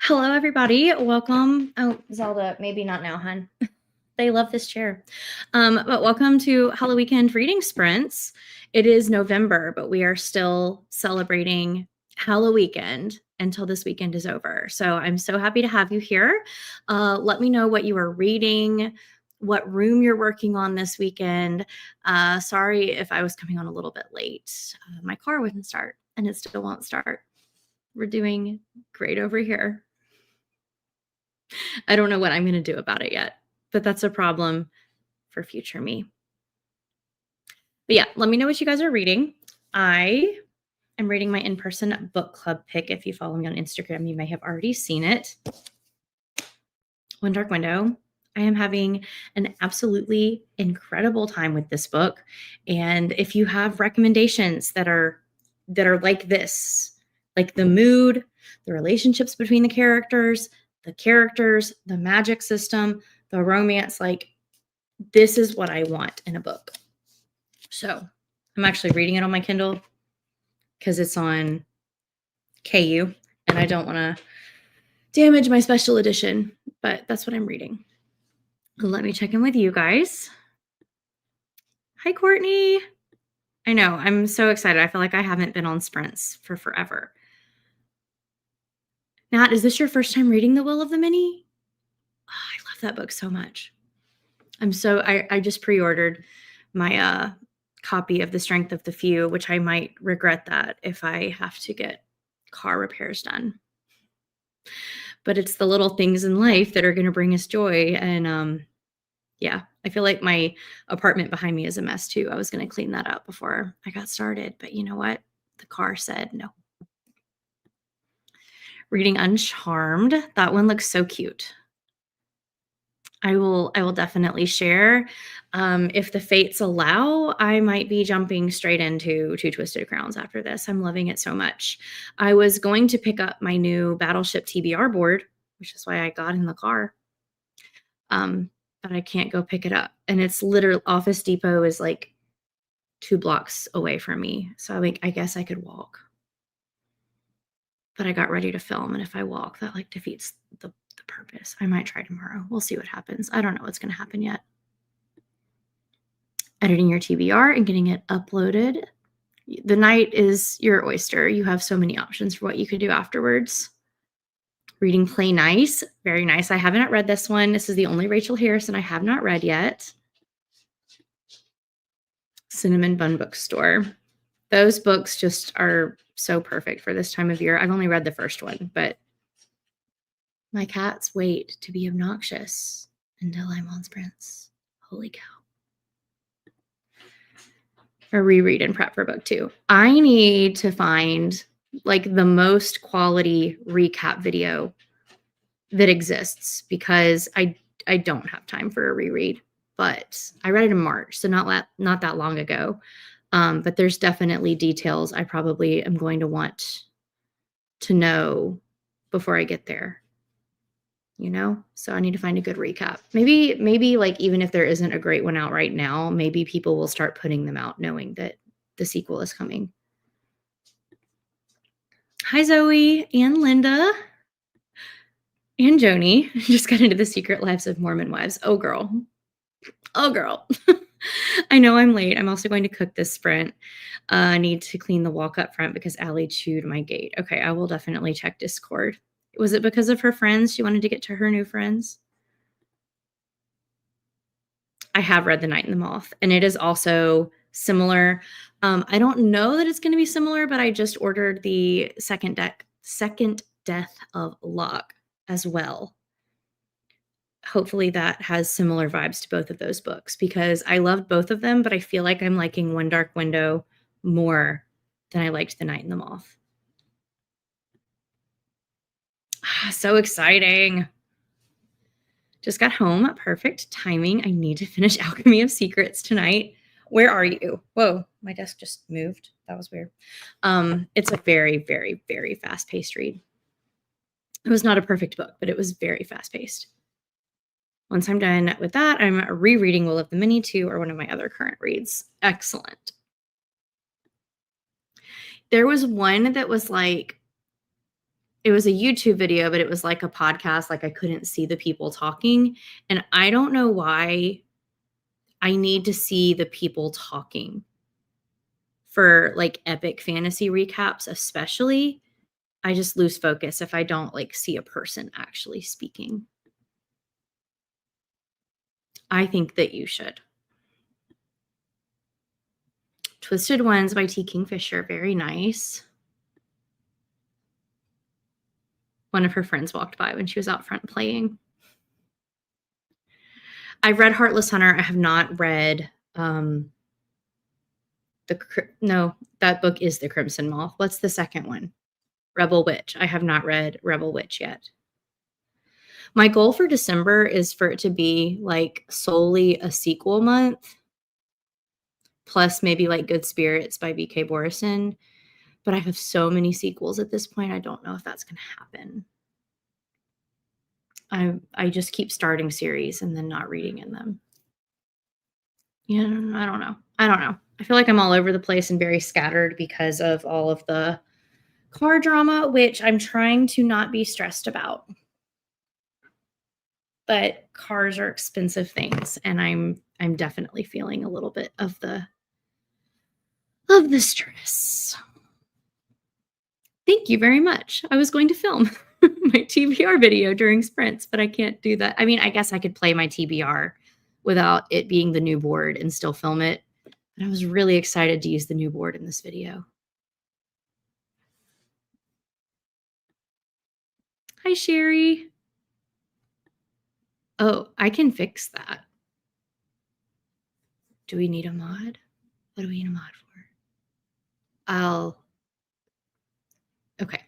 Hello, everybody. Welcome. Oh, Zelda, maybe not now, hun. They love this chair. But welcome to Halloweekend reading sprints. It is November, but we are still celebrating Halloweekend until this weekend is over. So I'm so happy to have you here. Let me know what you are reading, what room you're working on this weekend. Sorry if I was coming on a little bit late. My car wouldn't start, and it still won't start. We're doing great over here. I don't know what I'm going to do about it yet, but that's a problem for future me. But yeah, let me know what you guys are reading. I am reading my in-person book club pick. If you follow me on Instagram, you may have already seen it. One Dark Window. I am having an absolutely incredible time with this book. And if you have recommendations that are like this, like the mood, the relationships between the characters, the magic system, the romance, like this is what I want in a book. So I'm actually reading it on my Kindle because it's on KU and I don't want to damage my special edition, but that's what I'm reading. Let me check in with you guys. Hi, Courtney. I know, I'm so excited. I feel like I haven't been on sprints for forever. Nat, is this your first time reading The Will of the Many? Oh, I love that book so much. I just pre-ordered my copy of The Strength of the Few, which I might regret that if I have to get car repairs done. But it's the little things in life that are going to bring us joy. And yeah, I feel like my apartment behind me is a mess too. I was going to clean that up before I got started, but you know what? The car said no. Reading Uncharmed. That one looks so cute. I will definitely share. If the fates allow, I might be jumping straight into Two Twisted Crowns after this. I'm loving it so much. I was going to pick up my new Battleship TBR board, which is why I got in the car. But I can't go pick it up. And it's literally Office Depot is like 2 blocks away from me. So I guess I could walk. But I got ready to film, and if I walk, that like defeats the purpose. I might try tomorrow. We'll see what happens. I don't know what's going to happen yet. Editing your TBR and getting it uploaded. The night is your oyster. You have so many options for what you could do afterwards. Reading Play Nice. Very nice. I haven't read this one. This is the only Rachel Harrison I have not read yet. Cinnamon Bun Bookstore. Those books just are so perfect for this time of year. I've only read the first one, but my cats wait to be obnoxious until I'm on sprints. Holy cow. A reread and prep for book 2. I need to find like the most quality recap video that exists because I don't have time for a reread, but I read it in March, so not that long ago. But there's definitely details I probably am going to want to know before I get there. So I need to find a good recap. Maybe like even if there isn't a great one out right now, maybe people will start putting them out knowing that the sequel is coming. Hi, Zoe and Linda and Joni. Just got into The Secret Lives of Mormon Wives. Oh, girl. I know I'm late. I'm also going to cook this sprint. I need to clean the walk up front because Allie chewed my gate. Okay, I will definitely check Discord. Was it because of her friends? She wanted to get to her new friends? I have read The Night and the Moth, and it is also similar. I don't know that it's going to be similar, but I just ordered the second Death of Locke as well. Hopefully that has similar vibes to both of those books because I loved both of them, but I feel like I'm liking One Dark Window more than I liked The Night and the Moth. So exciting. Just got home. Perfect timing. I need to finish Alchemy of Secrets tonight. Where are you? Whoa, my desk just moved. That was weird. It's a very, very, very fast-paced read. It was not a perfect book, but it was very fast-paced. Once I'm done with that, I'm rereading Will of the Many 2 or one of my other current reads. Excellent. There was one that was like it was a YouTube video, but it was like a podcast, like I couldn't see the people talking, and I don't know why I need to see the people talking for, like, epic fantasy recaps especially. I just lose focus if I don't, like, see a person actually speaking. I think that you should. Twisted Ones by T. Kingfisher, very nice. One of her friends walked by when she was out front playing. I've read Heartless Hunter. I have not read, no, that book is The Crimson Moth. What's the second one? Rebel Witch. I have not read Rebel Witch yet. My goal for December is for it to be, like, solely a sequel month, plus maybe, like, Good Spirits by B.K. Borison, but I have so many sequels at this point, I don't know if that's gonna happen. I just keep starting series and then not reading in them. Yeah, I don't know. I feel like I'm all over the place and very scattered because of all of the car drama, which I'm trying to not be stressed about. But cars are expensive things, and I'm definitely feeling a little bit of the stress. Thank you very much. I was going to film my TBR video during sprints, but I can't do that. I mean, I guess I could play my TBR without it being the new board and still film it, but I was really excited to use the new board in this video. Hi, Sherry. Oh, I can fix that. Do we need a mod? What do we need a mod for? Okay.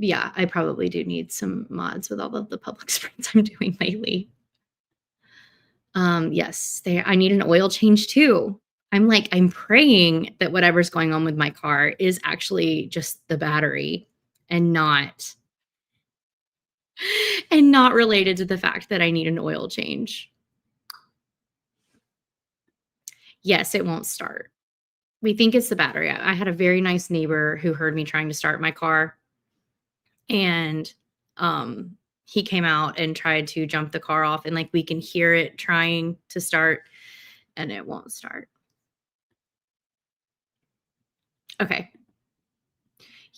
Yeah, I probably do need some mods with all of the public sprints I'm doing lately. Yes, I need an oil change too. I'm praying that whatever's going on with my car is actually just the battery and not related to the fact that I need an oil change. Yes, it won't start. We think it's the battery. I had a very nice neighbor who heard me trying to start my car, and he came out and tried to jump the car off, and like we can hear it trying to start and it won't start. Okay.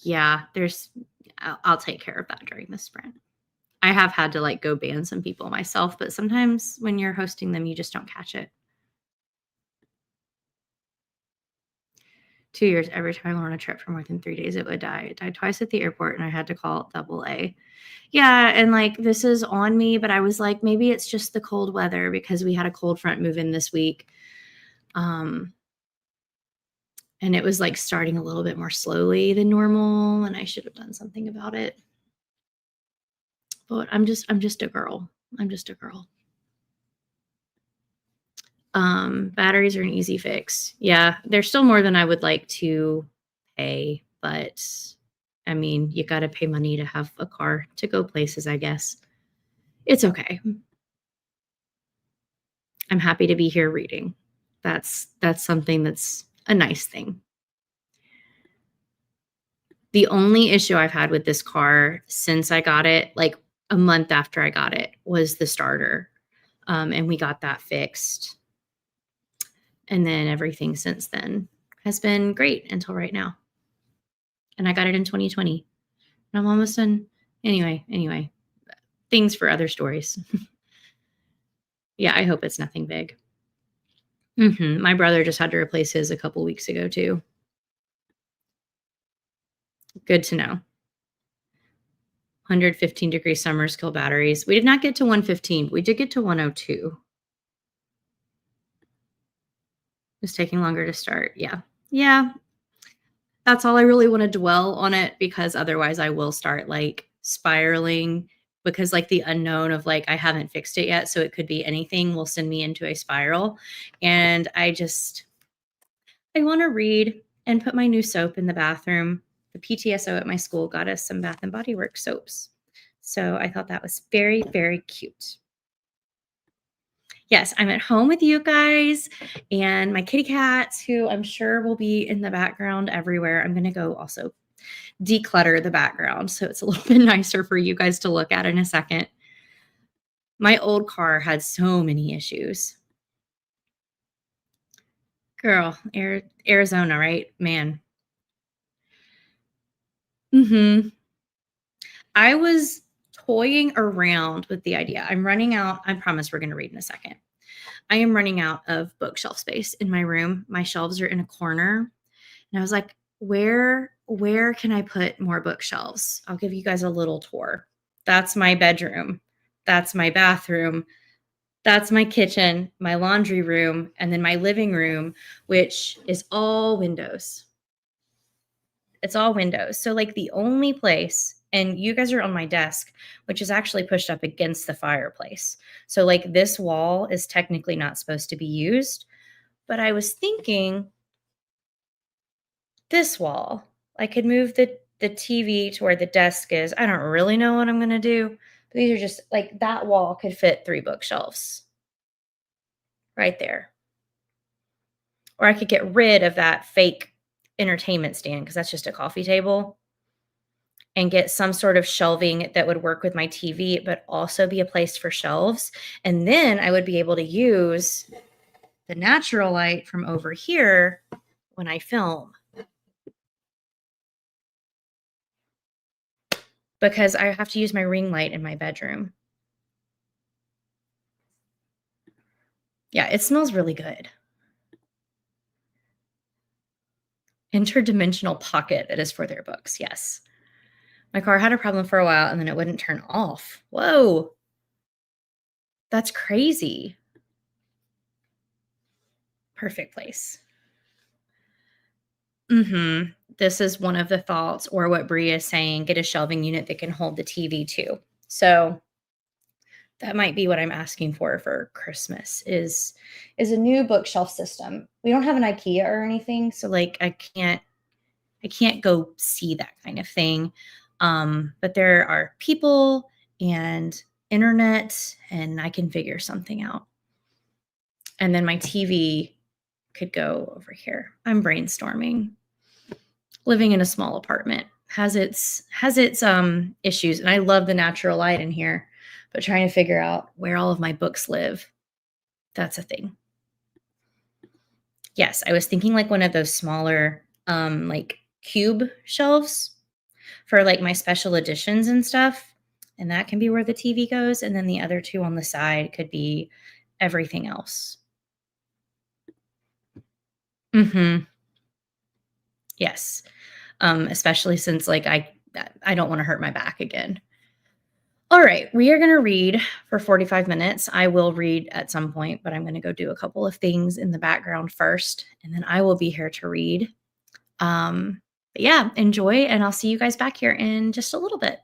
Yeah, I'll take care of that during the sprint. I have had to like go ban some people myself, but sometimes when you're hosting them, you just don't catch it. 2 years, every time I went on a trip for more than 3 days, it would die. It died twice at the airport, and I had to call AA. Yeah, and like this is on me, but I was like, maybe it's just the cold weather because we had a cold front move in this week. And it was like starting a little bit more slowly than normal, and I should have done something about it. But I'm just a girl. I'm just a girl. Batteries are an easy fix. Yeah, they're still more than I would like to pay, but I mean, you got to pay money to have a car to go places, I guess. It's okay. I'm happy to be here reading. That's something that's a nice thing. The only issue I've had with this car since I got it, like a month after I got it, was the starter. And we got that fixed. And then everything since then has been great until right now. And I got it in 2020. And I'm almost done. Anyway, things for other stories. Yeah, I hope it's nothing big. My brother just had to replace his a couple weeks ago too. Good to know. 115-degree summers kill batteries. We did not get to 115. We did get to 102. It's taking longer to start. Yeah. That's all I really want to dwell on it, because otherwise I will start like spiraling, because like the unknown of like I haven't fixed it yet, so it could be anything, will send me into a spiral. And I want to read and put my new soap in the bathroom. The PTSO at my school got us some Bath and Body Works soaps. So I thought that was very, very cute. Yes, I'm at home with you guys and my kitty cats, who I'm sure will be in the background everywhere. I'm going to go also declutter the background so it's a little bit nicer for you guys to look at in a second. My old car had so many issues. Girl, Arizona, right? Man. Mhm. I was toying around with the idea. I'm running out. I promise we're going to read in a second. I am running out of bookshelf space in my room. My shelves are in a corner. And I was like, where can I put more bookshelves? I'll give you guys a little tour. That's my bedroom. That's my bathroom. That's my kitchen, my laundry room, and then my living room, which is all windows. It's all windows. So, like, the only place, and you guys are on my desk, which is actually pushed up against the fireplace. So, like, this wall is technically not supposed to be used. But I was thinking this wall, I could move the TV to where the desk is. I don't really know what I'm going to do. But these are just like that wall could fit 3 bookshelves right there. Or I could get rid of that fake entertainment stand because that's just a coffee table and get some sort of shelving that would work with my TV, but also be a place for shelves. And then I would be able to use the natural light from over here when I film because I have to use my ring light in my bedroom. Yeah, it smells really good. Interdimensional pocket that is for their books. Yes. My car had a problem for a while and then it wouldn't turn off. Whoa. That's crazy. Perfect place. This is one of the thoughts, or what Bria is saying, get a shelving unit that can hold the TV too. So that might be what I'm asking for Christmas is a new bookshelf system. We don't have an IKEA or anything, so like I can't go see that kind of thing. But there are people and internet, and I can figure something out. And then my TV could go over here. I'm brainstorming. Living in a small apartment has its issues, and I love the natural light in here, but trying to figure out where all of my books live, that's a thing. Yes, I was thinking like one of those smaller like cube shelves for like my special editions and stuff, and that can be where the TV goes, and then the other two on the side could be everything else. Mhm. Yes. Especially since like I don't want to hurt my back again. All right, we are going to read for 45 minutes. I will read at some point, but I'm going to go do a couple of things in the background first, and then I will be here to read. But yeah, enjoy, and I'll see you guys back here in just a little bit.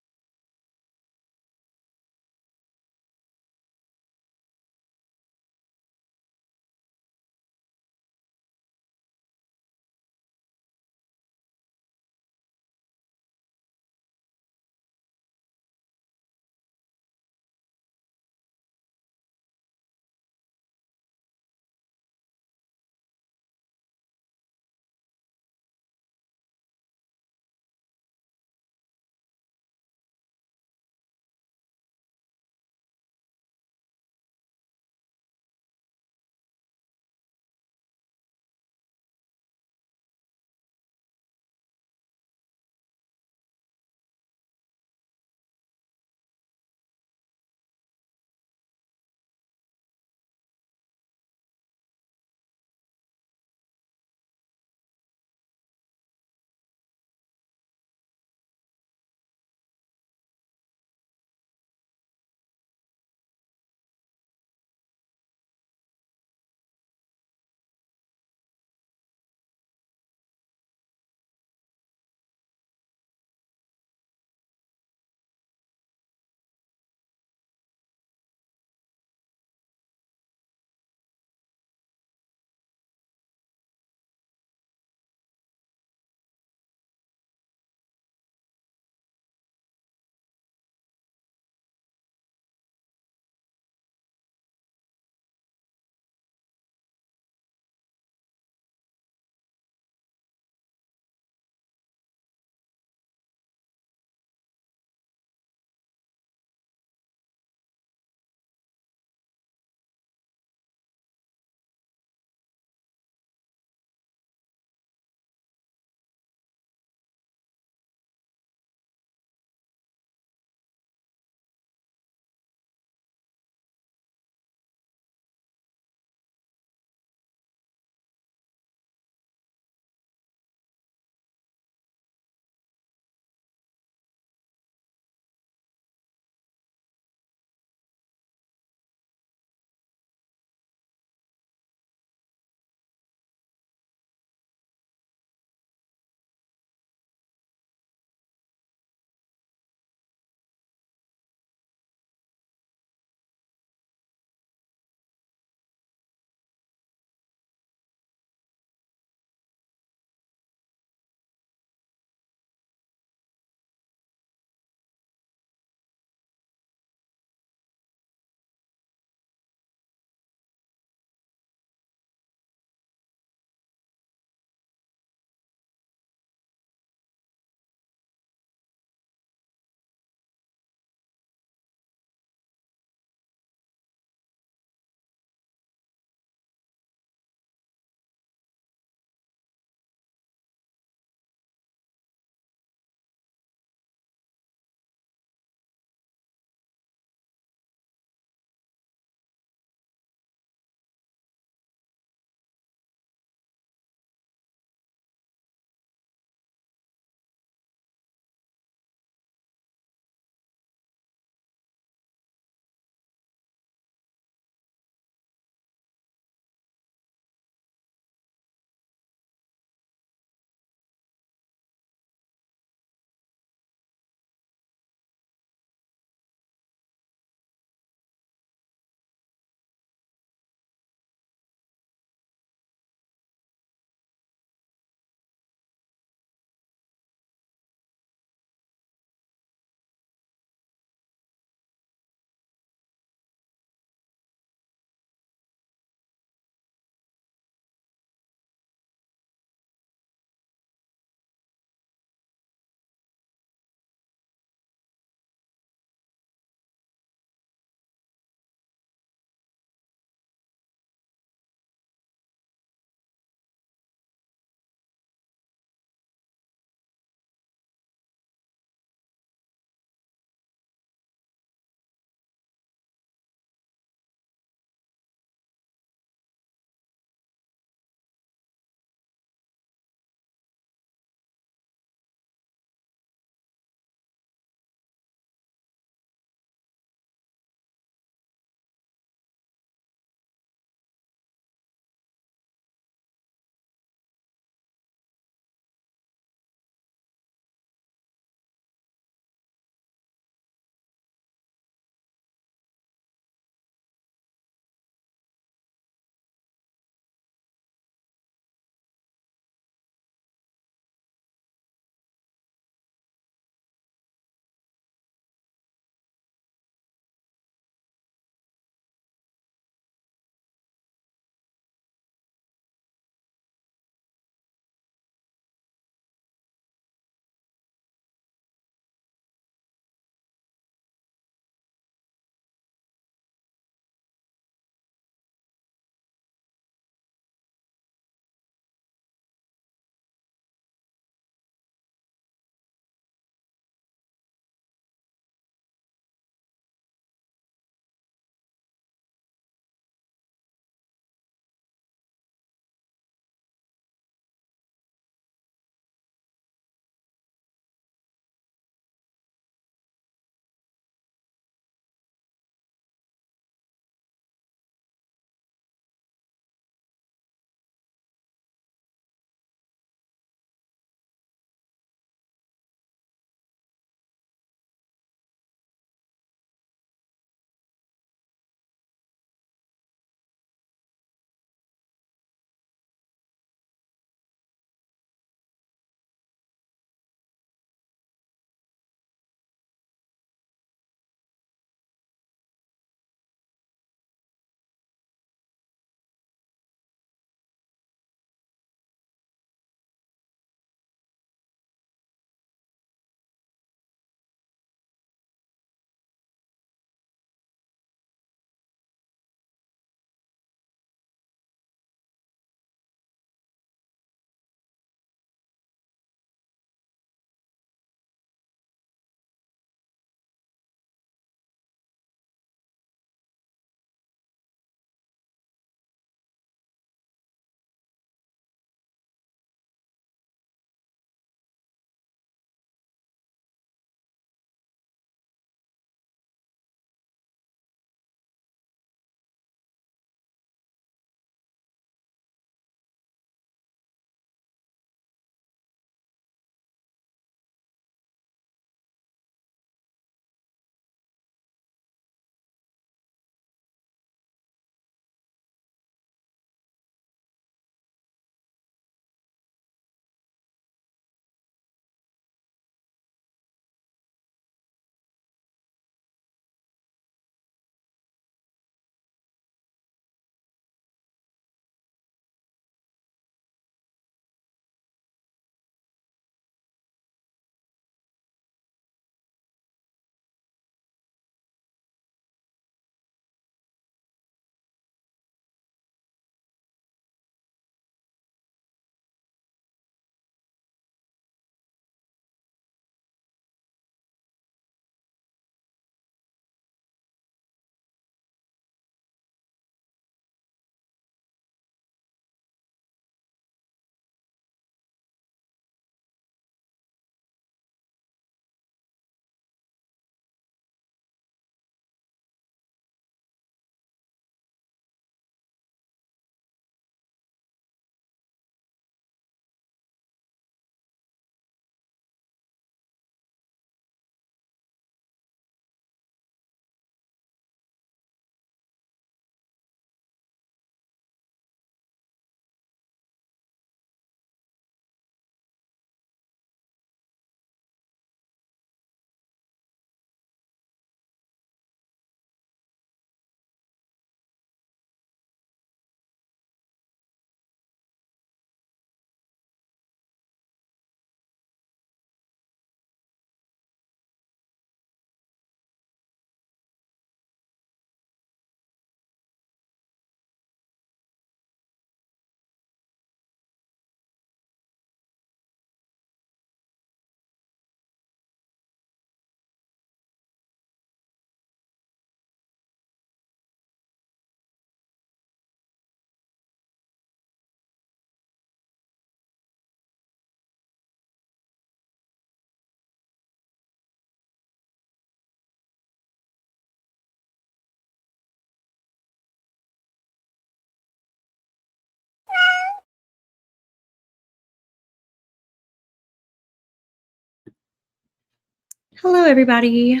Hello, everybody.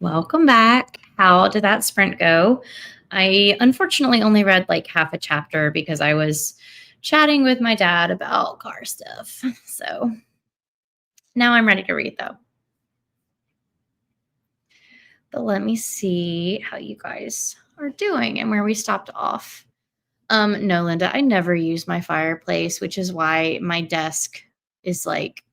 Welcome back. How did that sprint go? I unfortunately only read like half a chapter because I was chatting with my dad about car stuff. So now I'm ready to read though. But let me see how you guys are doing and where we stopped off. No, Linda, I never use my fireplace, which is why my desk is like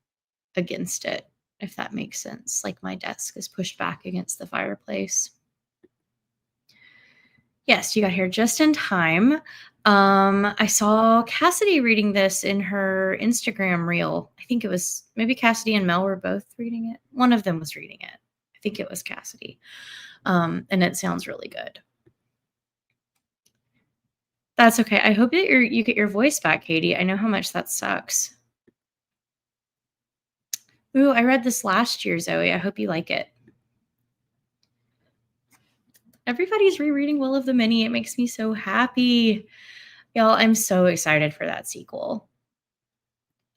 against it, if that makes sense. Like my desk is pushed back against the fireplace. Yes, you got here just in time. I saw Cassidy reading this in her Instagram reel. I think it was maybe Cassidy and Mel were both reading it. One of them was reading it. I think it was Cassidy. And it sounds really good. That's okay. I hope that you get your voice back, Katie. I know how much that sucks. Ooh, I read this last year, Zoe. I hope you like it. Everybody's rereading Will of the Many. It makes me so happy. Y'all, I'm so excited for that sequel.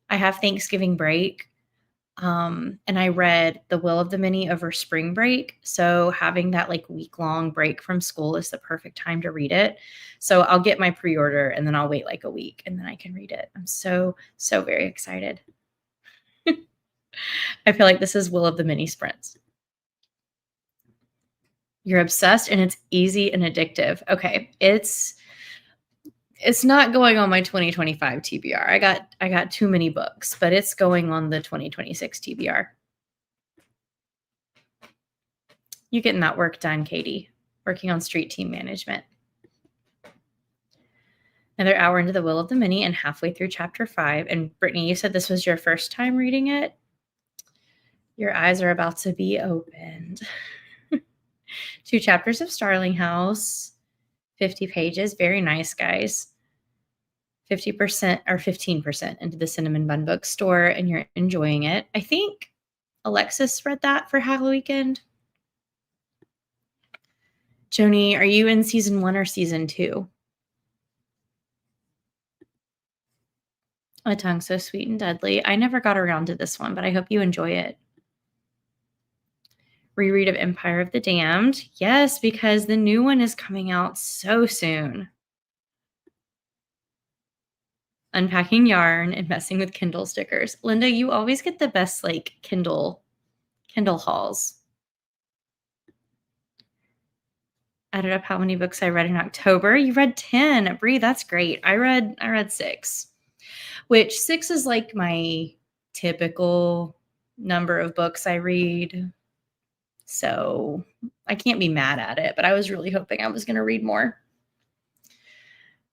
I have Thanksgiving break. And I read The Will of the Many over spring break. So having that like week-long break from school is the perfect time to read it. So I'll get my pre-order and then I'll wait like a week and then I can read it. I'm so very excited. I feel like this is Will of the Many sprints. You're obsessed and it's easy and addictive. Okay, it's not going on my 2025 TBR. I got too many books, but it's going on the 2026 TBR. You getting that work done, Katie? Working on street team management. Another hour into the Will of the Many and halfway through chapter 5. And Brittany, you said this was your first time reading it. Your eyes are about to be opened. 2 chapters of Starling House, 50 pages. Very nice, guys. 50% or 15% into the Cinnamon Bun Bookstore, and you're enjoying it. I think Alexis read that for Halloweekend. Joni, are you in season 1 or season 2? A Tongue So Sweet and Deadly. I never got around to this one, but I hope you enjoy it. Reread of Empire of the Damned. Yes, because the new one is coming out so soon. Unpacking yarn and messing with Kindle stickers. Linda, you always get the best like Kindle hauls. Added up how many books I read in October. You read 10. Bree, that's great. I read 6. Which 6 is like my typical number of books I read. So I can't be mad at it, but I was really hoping I was going to read more.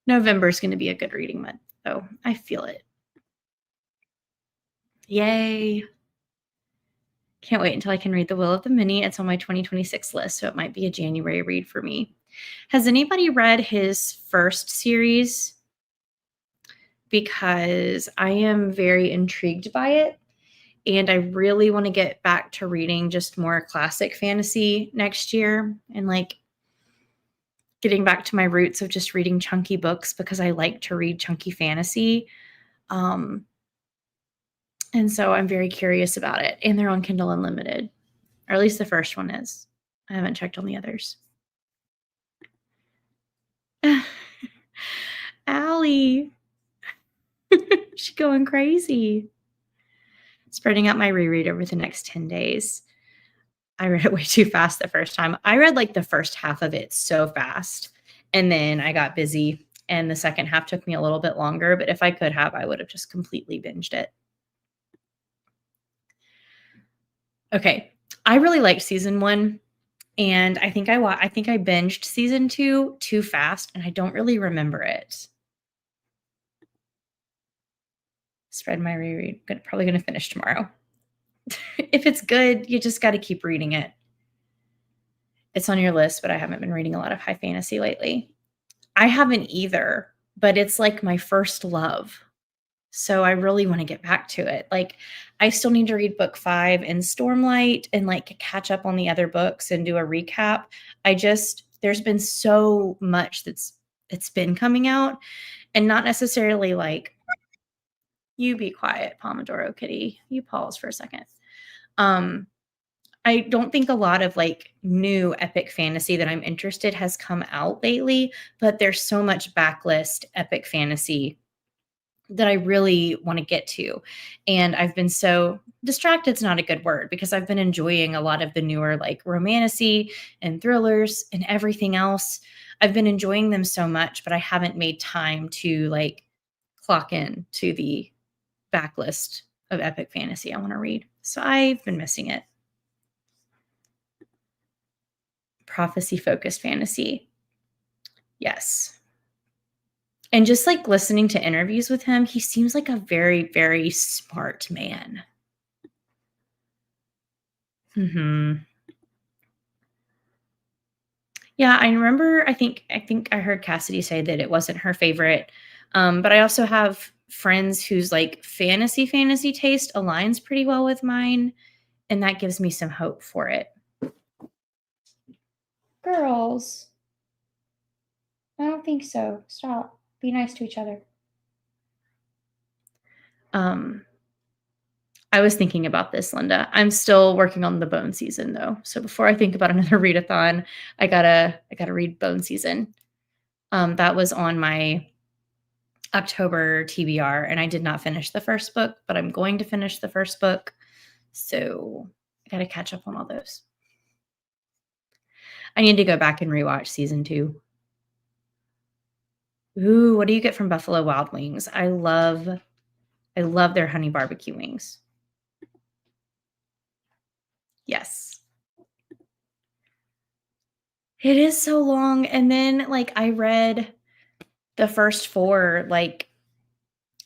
November is going to be a good reading month, though. I feel it. Yay. Can't wait until I can read The Will of the Many. It's on my 2026 list, so it might be a January read for me. Has anybody read his first series? Because I am very intrigued by it. And I really want to get back to reading just more classic fantasy next year and like getting back to my roots of just reading chunky books because I like to read chunky fantasy. And so I'm very curious about it. And they're on Kindle Unlimited, or at least the first one is. I haven't checked on the others. Allie. She's going crazy. Spreading out my reread over the next 10 days. I read it way too fast the first time. I read like the first half of it so fast. And then I got busy and the second half took me a little bit longer. But if I could have, I would have just completely binged it. Okay. I really liked season 1. And I think I binged season 2 too fast and I don't really remember it. Spread my reread. Probably going to finish tomorrow. If it's good, you just got to keep reading it. It's on your list, but I haven't been reading a lot of high fantasy lately. I haven't either, but it's like my first love. So I really want to get back to it. Like I still need to read book 5 in Stormlight and like catch up on the other books and do a recap. There's been so much it's been coming out and not necessarily like you be quiet, Pomodoro Kitty. You pause for a second. I don't think a lot of, like, new epic fantasy that I'm interested has come out lately, but there's so much backlist epic fantasy that I really wanna get to, and I've been so distracted's not a good word because I've been enjoying a lot of the newer, like, romantasy and thrillers and everything else. I've been enjoying them so much, but I haven't made time to, like, clock in to the backlist of epic fantasy I wanna read. So I've been missing it. Prophecy-focused fantasy. Yes. And just, like, listening to interviews with him, he seems like a very, very smart man. Mhm. Yeah, I remember I think I heard Cassidy say that it wasn't her favorite, but I also have friends whose, like, fantasy taste aligns pretty well with mine, and that gives me some hope for it. Girls, I don't think so. Stop. Be nice to each other. Um, I was thinking about this, Linda. I'm still working on the Bone season, though, so before I think about another readathon, I gotta read Bone season. That was on my October TBR, and I did not finish the first book, but I'm going to finish the first book, so I gotta catch up on all those. I need to go back and rewatch season 2. Ooh, what do you get from Buffalo Wild Wings? I love their honey barbecue wings. Yes. It is so long, and then, like, the first 4, like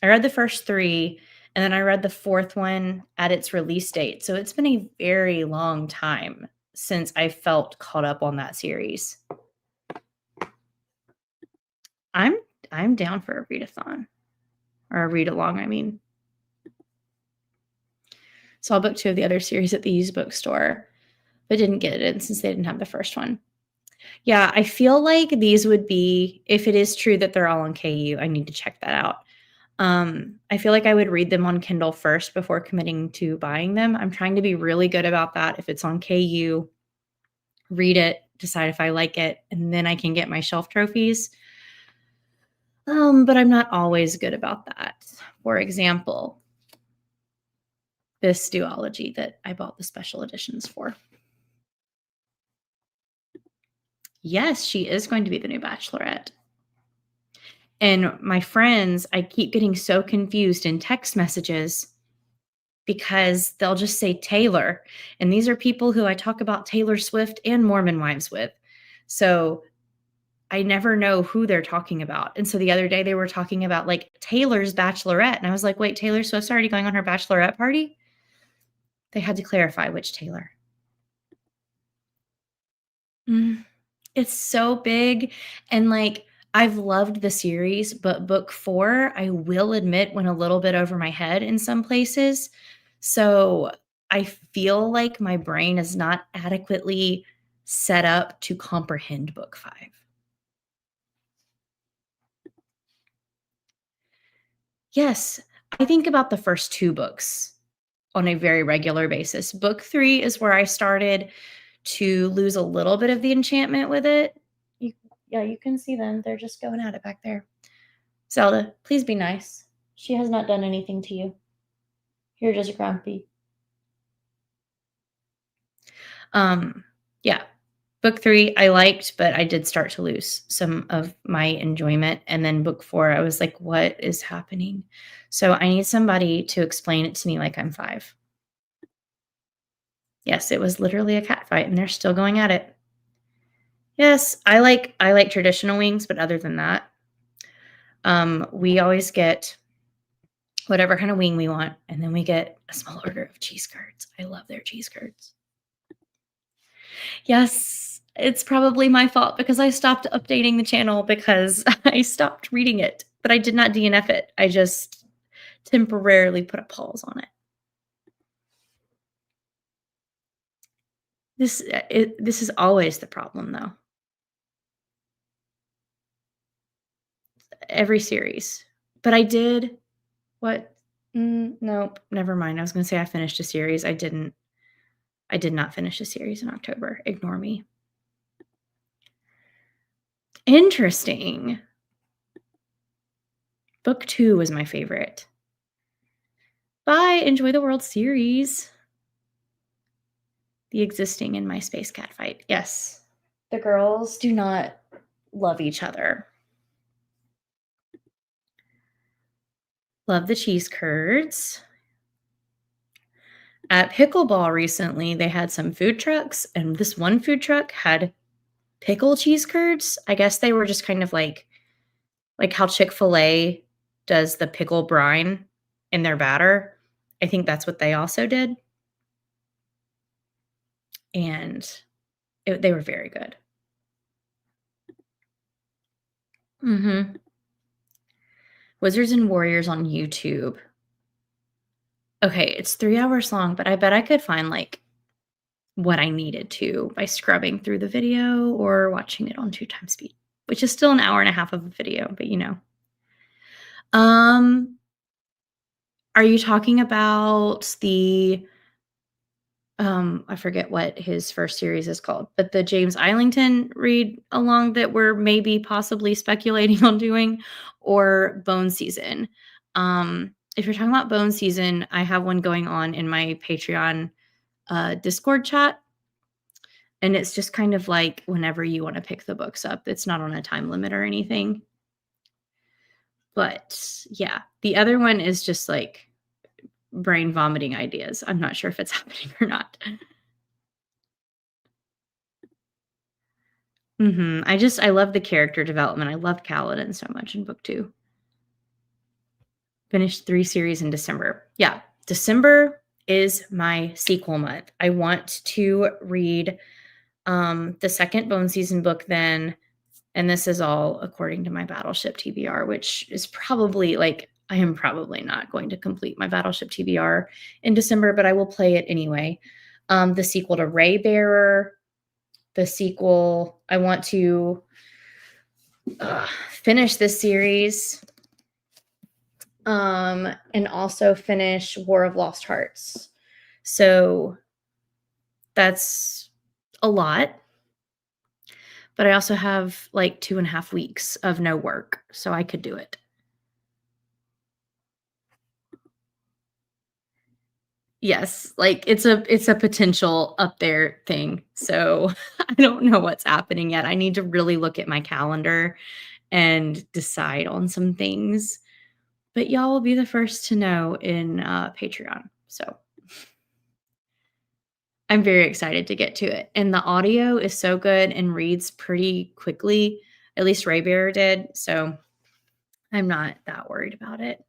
I read the first 3, and then I read the 4th one at its release date, so it's been a very long time since I felt caught up on that series. I'm I'm down for a readathon, or a read-along, I mean. Saw book 2 of the other series at the used bookstore, but didn't get it in since they didn't have the first one. Yeah, I feel like these would be if it is true that they're all on KU, I need to check that out. I feel like I would read them on Kindle first before committing to buying them. I'm trying to be really good about that. If it's on KU, read it, decide if I like it, and then I can get my shelf trophies. But I'm not always good about that. For example, this duology that I bought the special editions for. Yes, she is going to be the new Bachelorette. And my friends, I keep getting so confused in text messages because they'll just say Taylor. And these are people who I talk about Taylor Swift and Mormon wives with. So I never know who they're talking about. And so the other day they were talking about like Taylor's bachelorette. And I was like, wait, Taylor Swift's already going on her bachelorette party? They had to clarify which Taylor. Mm, it's so big. And like, I've loved the series, but book 4, I will admit, went a little bit over my head in some places. So I feel like my brain is not adequately set up to comprehend book 5. Yes, I think about the first 2 books on a very regular basis. Book 3 is where I started to lose a little bit of the enchantment with it. You Yeah, you can see them. They're just going at it back there. Zelda, please be nice. She has not done anything to you. You're just grumpy. Um, yeah. Book 3 I liked, but I did start to lose some of my enjoyment, and then book 4, I was like, "What is happening?" So I need somebody to explain it to me like I'm 5. Yes, it was literally a cat fight, and they're still going at it. Yes, I like traditional wings, but other than that, we always get whatever kind of wing we want, and then we get a small order of cheese curds. I love their cheese curds. Yes, it's probably my fault because I stopped updating the channel because I stopped reading it, but I did not DNF it. I just temporarily put a pause on it. This is always the problem, though. Every series. But I did what? Nope, never mind. I was gonna say I finished a series. I didn't. I did not finish a series in October. Ignore me. Interesting. Book 2 was my favorite. Bye. Enjoy the World Series. The existing in my space cat fight. Yes. The girls do not love each other. Love the cheese curds. At Pickleball recently, they had some food trucks, and this one food truck had pickle cheese curds. I guess they were just kind of like how Chick-fil-A does the pickle brine in their batter. I think that's what they also did. And they were very good. Mhm. Wizards and Warriors on YouTube. Okay, it's 3 hours long, but I bet I could find, like, what I needed to by scrubbing through the video or watching it on 2 times speed, which is still an hour and a half of a video, but, you know. Um, are you talking about the I forget what his first series is called, but the James Islington read along that we're maybe possibly speculating on doing, or Bone Season? If you're talking about Bone Season, I have one going on in my Patreon Discord chat, and it's just kind of like whenever you want to pick the books up. It's not on a time limit or anything. But yeah, the other one is just like brain vomiting ideas. I'm not sure if it's happening or not. I love the character development. I love Kaladin so much in book 2. Finished 3 series in December. Yeah, December is my sequel month. I want to read the second Bone Season book then, and this is all according to my Battleship TBR, which is probably like I am probably not going to complete my Battleship TBR in December, but I will play it anyway. The sequel to Raybearer, the sequel. I want to finish this series and also finish War of Lost Hearts. So that's a lot. But I also have like 2.5 weeks of no work, so I could do it. Yes, like it's a potential up there thing. So I don't know what's happening yet. I need to really look at my calendar and decide on some things. But y'all will be the first to know in Patreon. So I'm very excited to get to it. And the audio is so good and reads pretty quickly. At least Raybearer did. So I'm not that worried about it.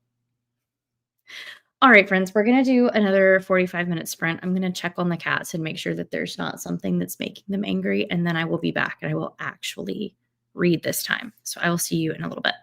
All right, friends, we're going to do another 45-minute sprint. I'm going to check on the cats and make sure that there's not something that's making them angry. And then I will be back and I will actually read this time. So I will see you in a little bit.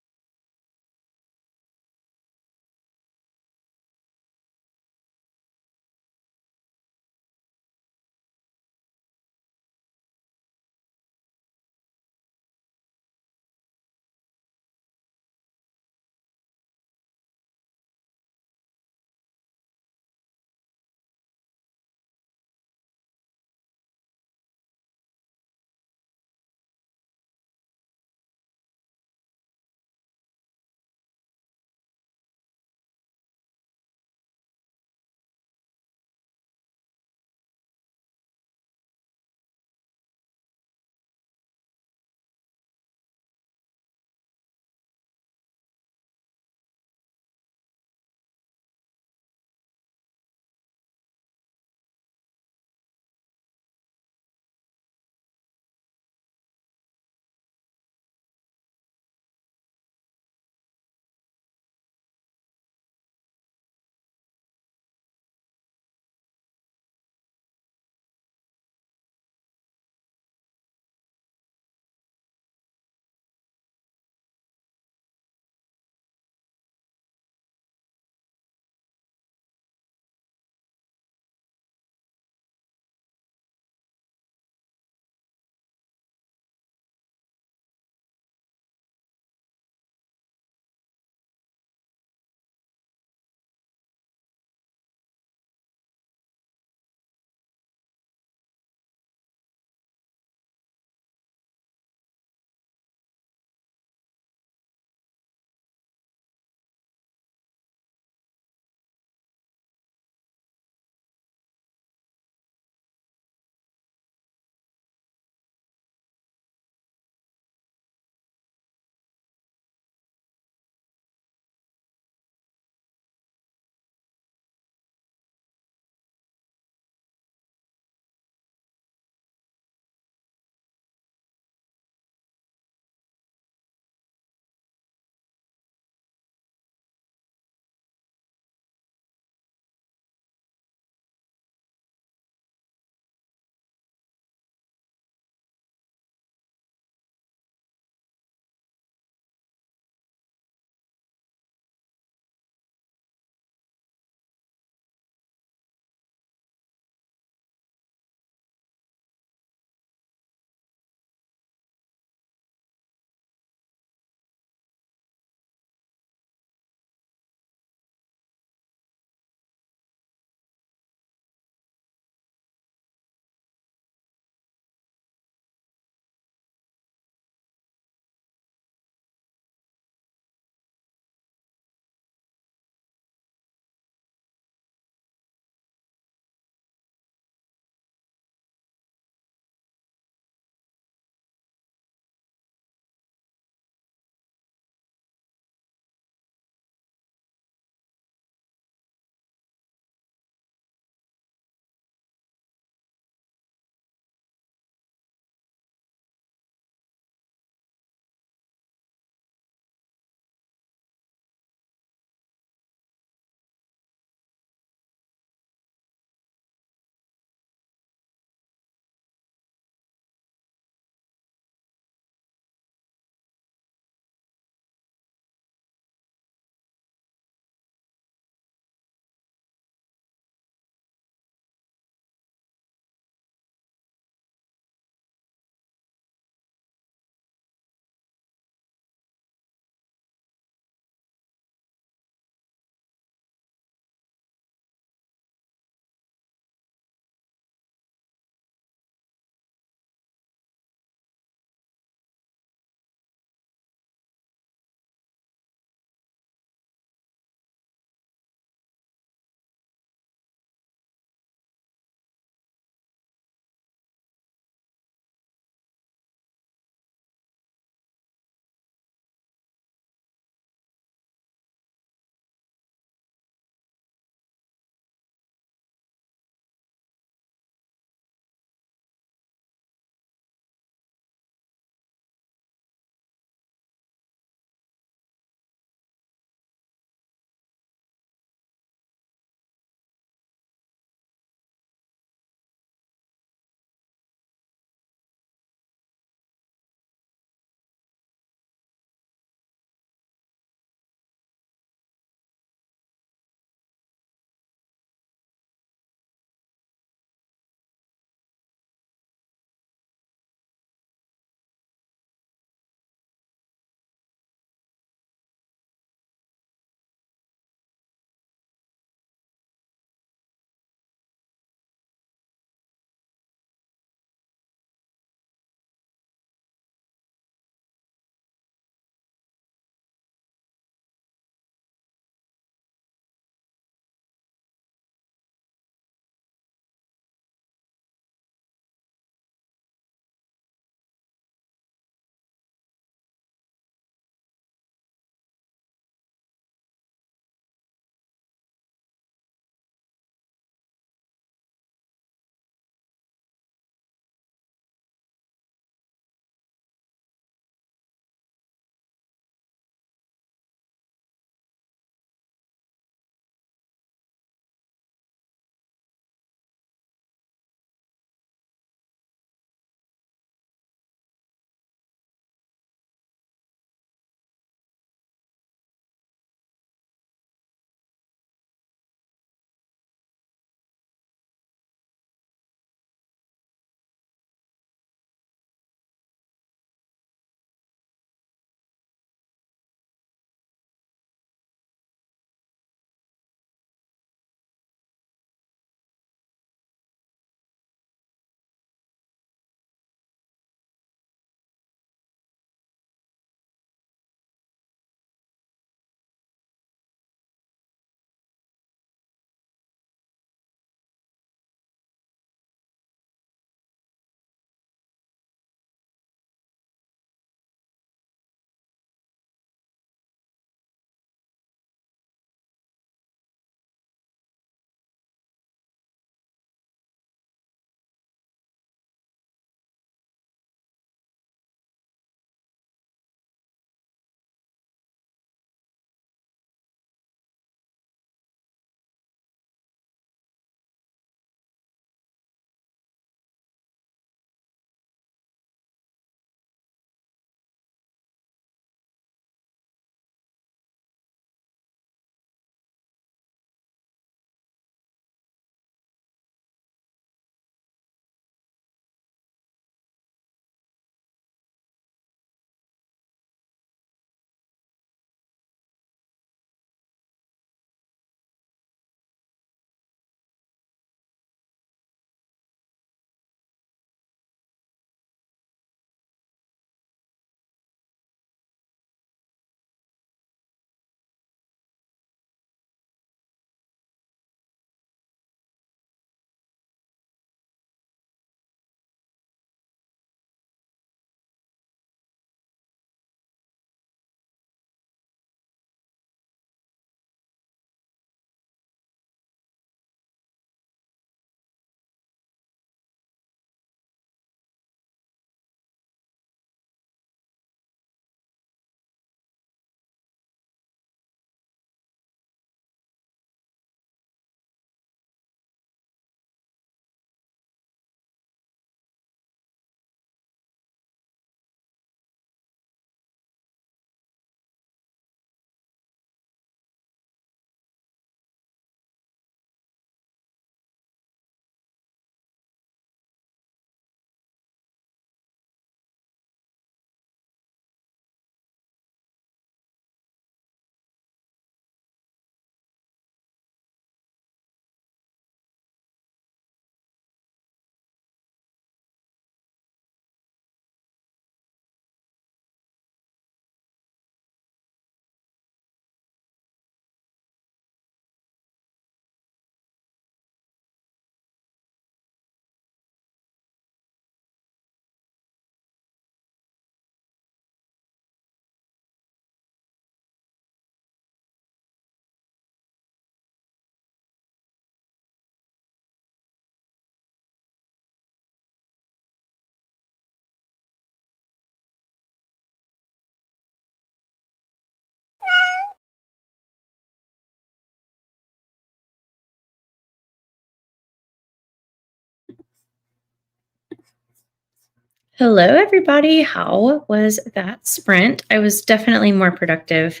Hello, everybody. How was that sprint? I was definitely more productive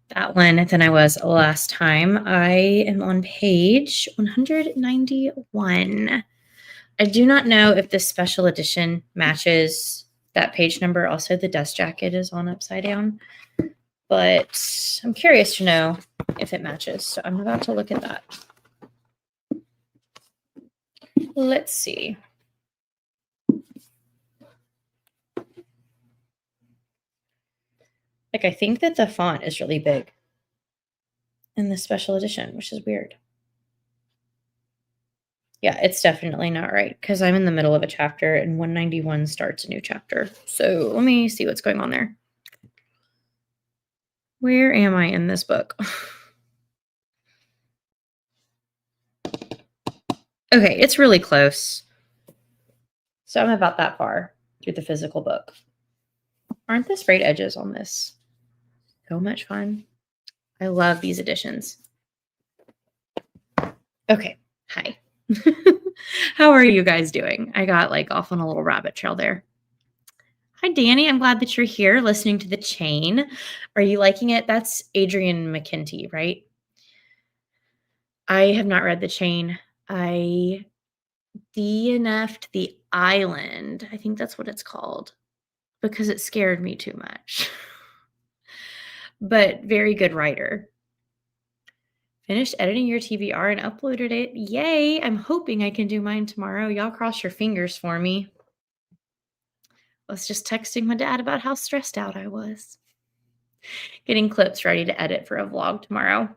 that one than I was last time. I am on page 191. I do not know if this special edition matches that page number. Also, the dust jacket is on upside down, but I'm curious to know if it matches. So I'm about to look at that. Let's see. I think that the font is really big in the special edition, which is weird. Yeah, it's definitely not right because I'm in the middle of a chapter and 191 starts a new chapter. So let me see what's going on there. Where am I in this book? Okay, it's really close. So I'm about that far through the physical book. Aren't the sprayed edges on this so much fun? I love these editions. Okay, hi. How are you guys doing? I got off on a little rabbit trail there. Hi, Danny. I'm glad that you're here listening to The Chain. Are you liking it? That's Adrian McKenty, right? I have not read The Chain. I DNF'd the island. I think that's what it's called because it scared me too much. But very good writer. Finished editing your TBR and uploaded it. Yay! I'm hoping I can do mine tomorrow. Y'all cross your fingers for me. I was just texting my dad about how stressed out I was. Getting clips ready to edit for a vlog tomorrow.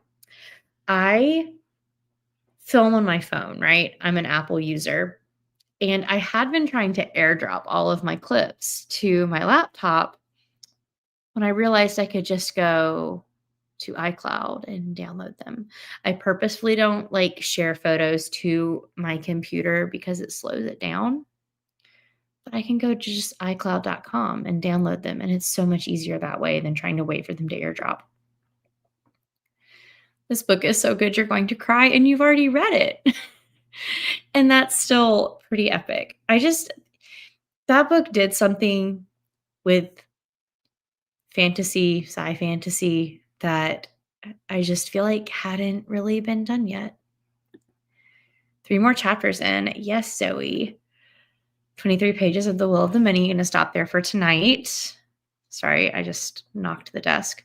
I film on my phone, right? I'm an Apple user. And I had been trying to airdrop all of my clips to my laptop when I realized I could just go to iCloud and download them. I purposefully don't share photos to my computer because it slows it down. But I can go to just iCloud.com and download them. And it's so much easier that way than trying to wait for them to airdrop. This book is so good, you're going to cry, and you've already read it. And that's still pretty epic. That book did something with fantasy, sci fantasy that I just feel like hadn't really been done yet. 3 more chapters in. Yes, Zoe. 23 pages of The Will of the Many. Going to stop there for tonight. Sorry, I just knocked the desk.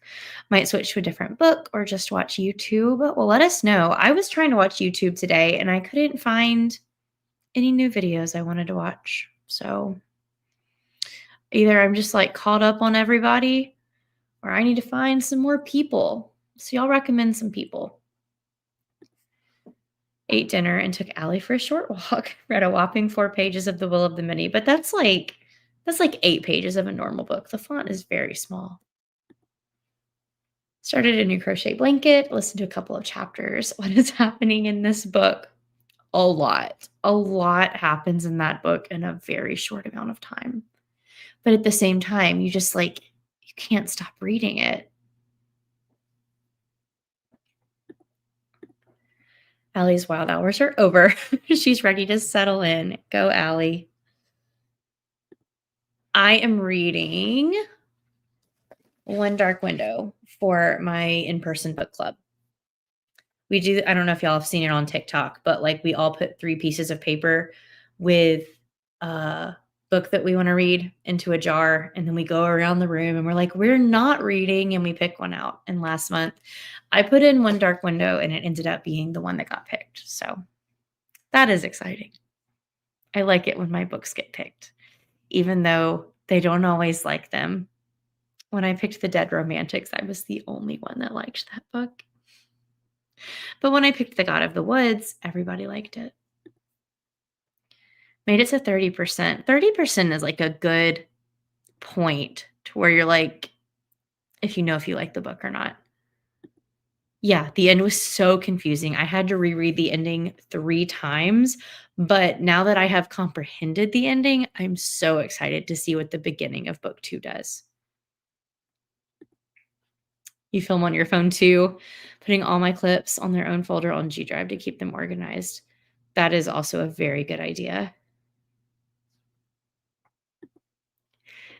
Might switch to a different book or just watch YouTube. Well, let us know. I was trying to watch YouTube today and I couldn't find any new videos I wanted to watch. So either I'm just caught up on everybody or I need to find some more people. So y'all recommend some people. Ate dinner and took Allie for a short walk. Read a whopping 4 pages of The Will of the Many, but that's 8 pages of a normal book. The font is very small. Started a new crochet blanket, listened to a couple of chapters. What is happening in this book? A lot. A lot happens in that book in a very short amount of time. But at the same time, you just you can't stop reading it. Allie's wild hours are over. She's ready to settle in. Go, Allie. I am reading One Dark Window for my in-person book club. We do, I don't know if y'all have seen it on TikTok, but we all put 3 pieces of paper with a book that we want to read into a jar. And then we go around the room and we're we're not reading, and we pick one out. And last month I put in One Dark Window and it ended up being the one that got picked. So that is exciting. I like it when my books get picked, even though they don't always like them. When I picked The Dead Romantics, I was the only one that liked that book. But when I picked The God of the Woods, everybody liked it. Made it to 30%. 30% is a good point to where you're if you know if you like the book or not. Yeah, the end was so confusing. I had to reread the ending 3 times, but now that I have comprehended the ending, I'm so excited to see what the beginning of book 2 does. You film on your phone too, putting all my clips on their own folder on G Drive to keep them organized. That is also a very good idea.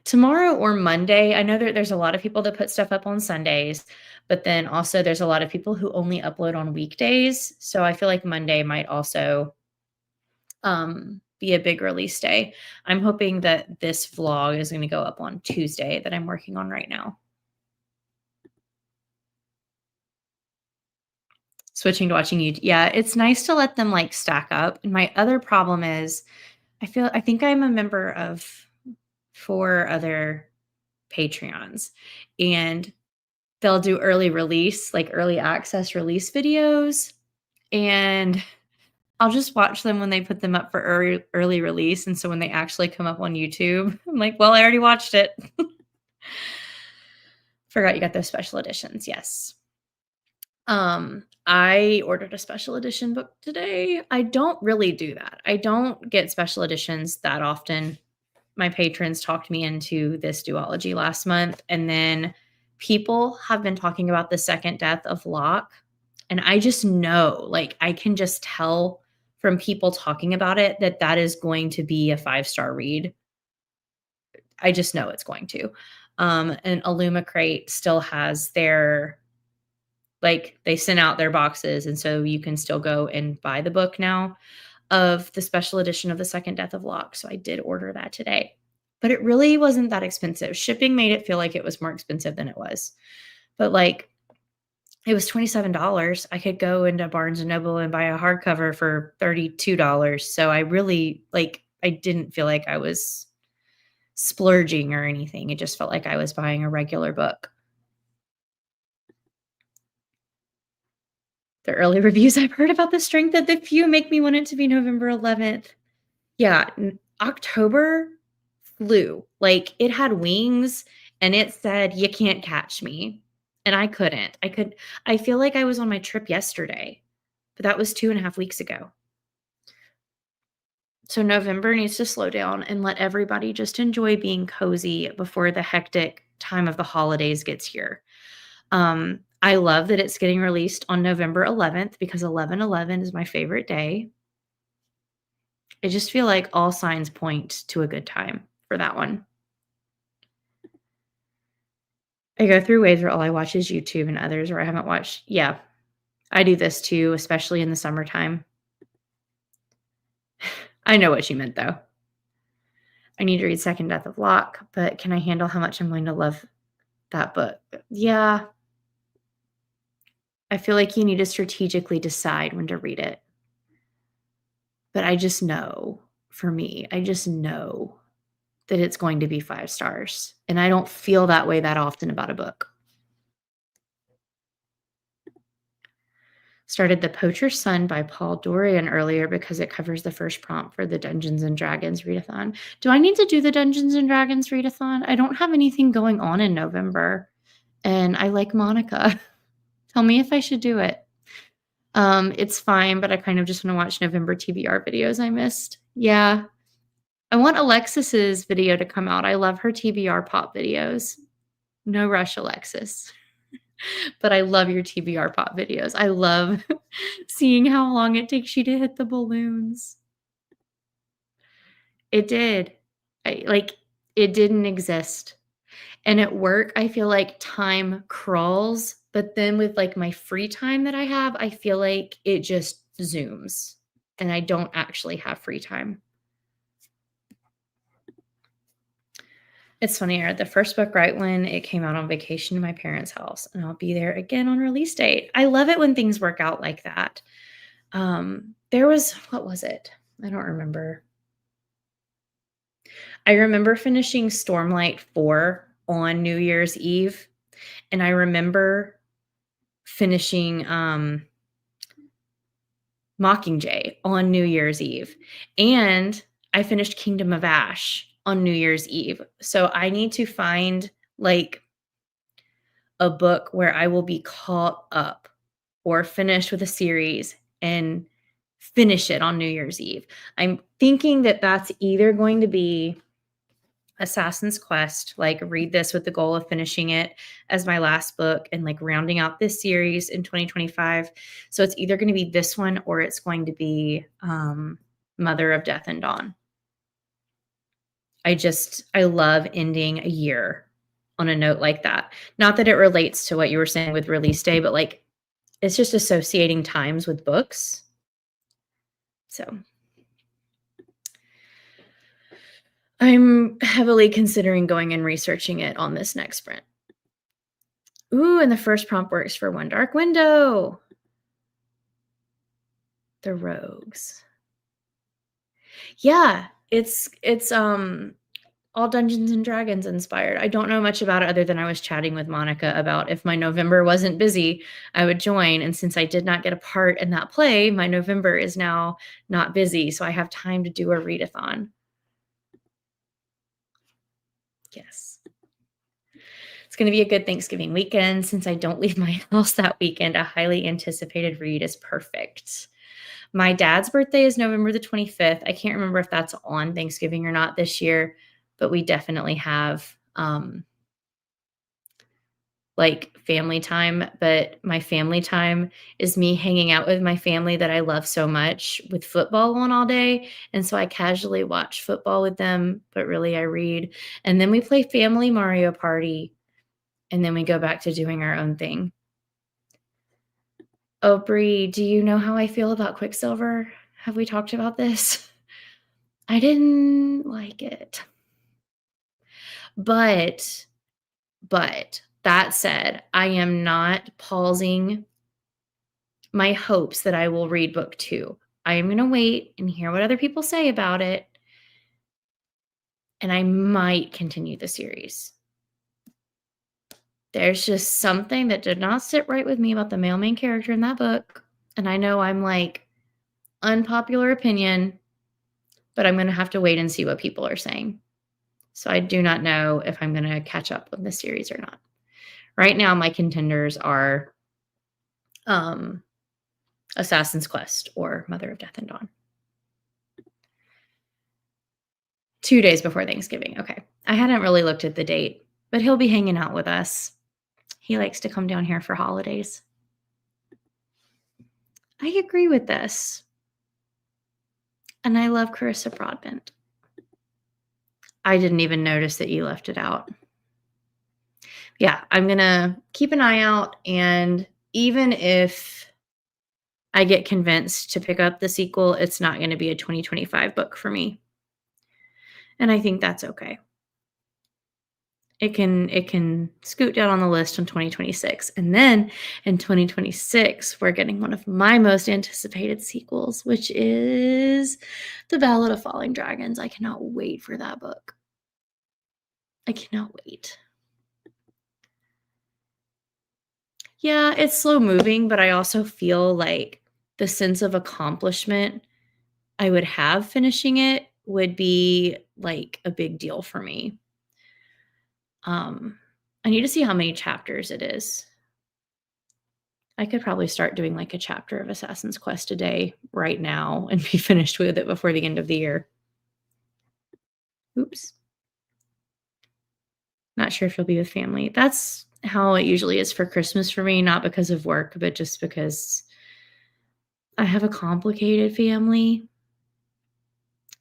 Tomorrow or Monday. I know that there's a lot of people that put stuff up on Sundays, but then also there's a lot of people who only upload on weekdays. So I feel like Monday might also be a big release day. I'm hoping that this vlog is going to go up on Tuesday that I'm working on right now. Switching to watching YouTube. Yeah, it's nice to let them like stack up. And my other problem is I think I'm a member of 4 other Patreons, and they'll do early release, like early access release videos, and I'll just watch them when they put them up for early release, and so when they actually come up on YouTube, I'm like, "Well, I already watched it." Forgot you got those special editions, yes. I ordered a special edition book today. I don't really do that. I don't get special editions that often. My patrons talked me into this duology last month, and then people have been talking about the second death of Locke, and I just know, like, I can just tell from people talking about it that that is going to be a 5-star read. I just know it's going to. And Illumicrate still has their like, they sent out their boxes, and so you can still go and buy the book now of the special edition of The Second Death of Locke, so I did order that today. But it really wasn't that expensive. Shipping made it feel like it was more expensive than it was. But, like, it was $27. I could go into Barnes& and Noble and buy a hardcover for $32, so I really like, I didn't feel like I was splurging or anything. It just felt like I was buying a regular book. The early reviews I've heard about the strength of the few make me want it to be November 11th. Yeah, October flew. Like, it had wings, and it said, "You can't catch me." And I couldn't. I feel like I was on my trip yesterday, but that was 2.5 weeks ago. So November needs to slow down and let everybody just enjoy being cozy before the hectic time of the holidays gets here. I love that it's getting released on November 11th because 11/11 is my favorite day. I just feel like all signs point to a good time for that one. I go through waves where all I watch is YouTube and others where I haven't watched. Yeah, I do this too, especially in the summertime. I know what you meant though. I need to read Second Death of Locke, but can I handle how much I'm going to love that book? Yeah, I feel like you need to strategically decide when to read it. But I just know, for me, I just know that it's going to be 5 stars, and I don't feel that way that often about a book. Started The Poacher's Son by Paul Dorian earlier because it covers the first prompt for the Dungeons and Dragons readathon. Do I need to do the Dungeons and Dragons readathon? I don't have anything going on in November, and I like Monica. Tell me if I should do it. It's fine, but I kind of just want to watch November TBR videos I missed. Yeah. I want Alexis's video to come out. I love her TBR pop videos. No rush, Alexis. But I love your TBR pop videos. I love seeing how long it takes you to hit the balloons. It did. It didn't exist. And at work, I feel like time crawls, but then with, like, my free time that I have, I feel like it just zooms, and I don't actually have free time. It's funny, I read the first book right when it came out on vacation to my parents' house, and I'll be there again on release date. I love it when things work out like that. There was what was it? I don't remember. I remember finishing Stormlight 4 on New Year's Eve, and I remember finishing, Mockingjay on New Year's Eve, and I finished Kingdom of Ash on New Year's Eve. So I need to find, like, a book where I will be caught up or finished with a series and finish it on New Year's Eve. I'm thinking that that's either going to be Assassin's Quest, like, read this with the goal of finishing it as my last book and, like, rounding out this series in 2025. So it's either going to be this one or it's going to be Mother of Death and Dawn. I love ending a year on a note like that. Not that it relates to what you were saying with release day, but like it's just associating times with books. So I'm heavily considering going and researching it on this next sprint. Ooh, and the first prompt works for One Dark Window. The Rogues. Yeah, it's all Dungeons and Dragons inspired. I don't know much about it other than I was chatting with Monica about if my November wasn't busy, I would join. And since I did not get a part in that play, my November is now not busy. So I have time to do a readathon. Yes. It's going to be a good Thanksgiving weekend. Since I don't leave my house that weekend, a highly anticipated read is perfect. My dad's birthday is November the 25th. I can't remember if that's on Thanksgiving or not this year, but we definitely have like family time. But my family time is me hanging out with my family that I love so much with football on all day. And so I casually watch football with them, but really I read. And then we play family Mario Party. And then we go back to doing our own thing. Oh, Bree, do you know how I feel about Quicksilver? Have we talked about this? I didn't like it. But that said, I am not pausing my hopes that I will read book 2. I am going to wait and hear what other people say about it, and I might continue the series. There's just something that did not sit right with me about the male main character in that book, and I know I'm like unpopular opinion, but I'm going to have to wait and see what people are saying. So I do not know if I'm going to catch up with the series or not. Right now, my contenders are Assassin's Quest or Mother of Death and Dawn. 2 days before Thanksgiving. Okay. I hadn't really looked at the date, but he'll be hanging out with us. He likes to come down here for holidays. I agree with this. And I love Carissa Broadbent. I didn't even notice that you left it out. Yeah, I'm going to keep an eye out. And even if I get convinced to pick up the sequel, it's not going to be a 2025 book for me. And I think that's okay. It can scoot down on the list in 2026. And then in 2026, we're getting one of my most anticipated sequels, which is The Ballad of Falling Dragons. I cannot wait for that book. I cannot wait. Yeah, it's slow moving, but I also feel like the sense of accomplishment I would have finishing it would be like a big deal for me. I need to see how many chapters it is. I could probably start doing like a chapter of Assassin's Quest a day right now and be finished with it before the end of the year. Oops. Not sure if you'll be with family. That's how it usually is for Christmas for me, not because of work, but just because I have a complicated family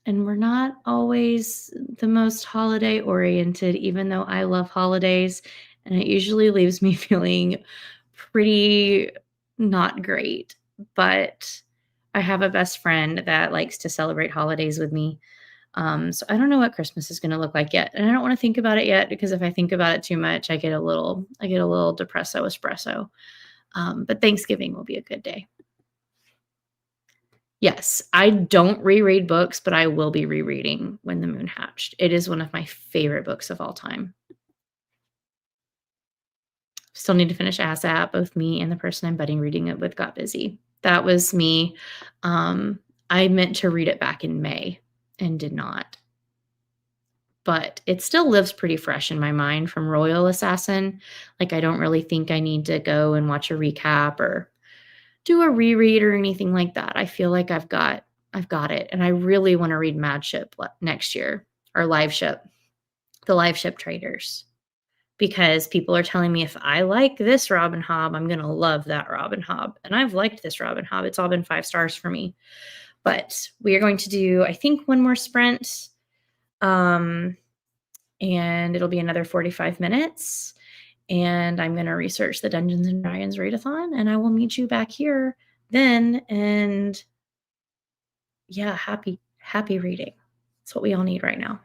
and we're not always the most holiday oriented, even though I love holidays. And it usually leaves me feeling pretty not great. But I have a best friend that likes to celebrate holidays with me. So I don't know what Christmas is going to look like yet. And I don't want to think about it yet because if I think about it too much, I get a little depresso espresso. But Thanksgiving will be a good day. Yes, I don't reread books, but I will be rereading When the Moon Hatched. It is one of my favorite books of all time. Still need to finish ASAP. Both me and the person I'm budding reading it with got busy. That was me. I meant to read it back in May and did not. But it still lives pretty fresh in my mind from Royal Assassin. Like I don't really think I need to go and watch a recap or do a reread or anything like that. I feel like I've got it. And I really want to read Mad Ship next year or Live Ship, the Live Ship Traders, because people are telling me if I like this Robin Hobb, I'm going to love that Robin Hobb. And I've liked this Robin Hobb. It's all been 5 stars for me. But we are going to do, I think, one more sprint Um, and it'll be another 45 minutes. And I'm going to research the Dungeons and Dragons readathon, and I will meet you back here then. And yeah, happy reading. It's what we all need right now.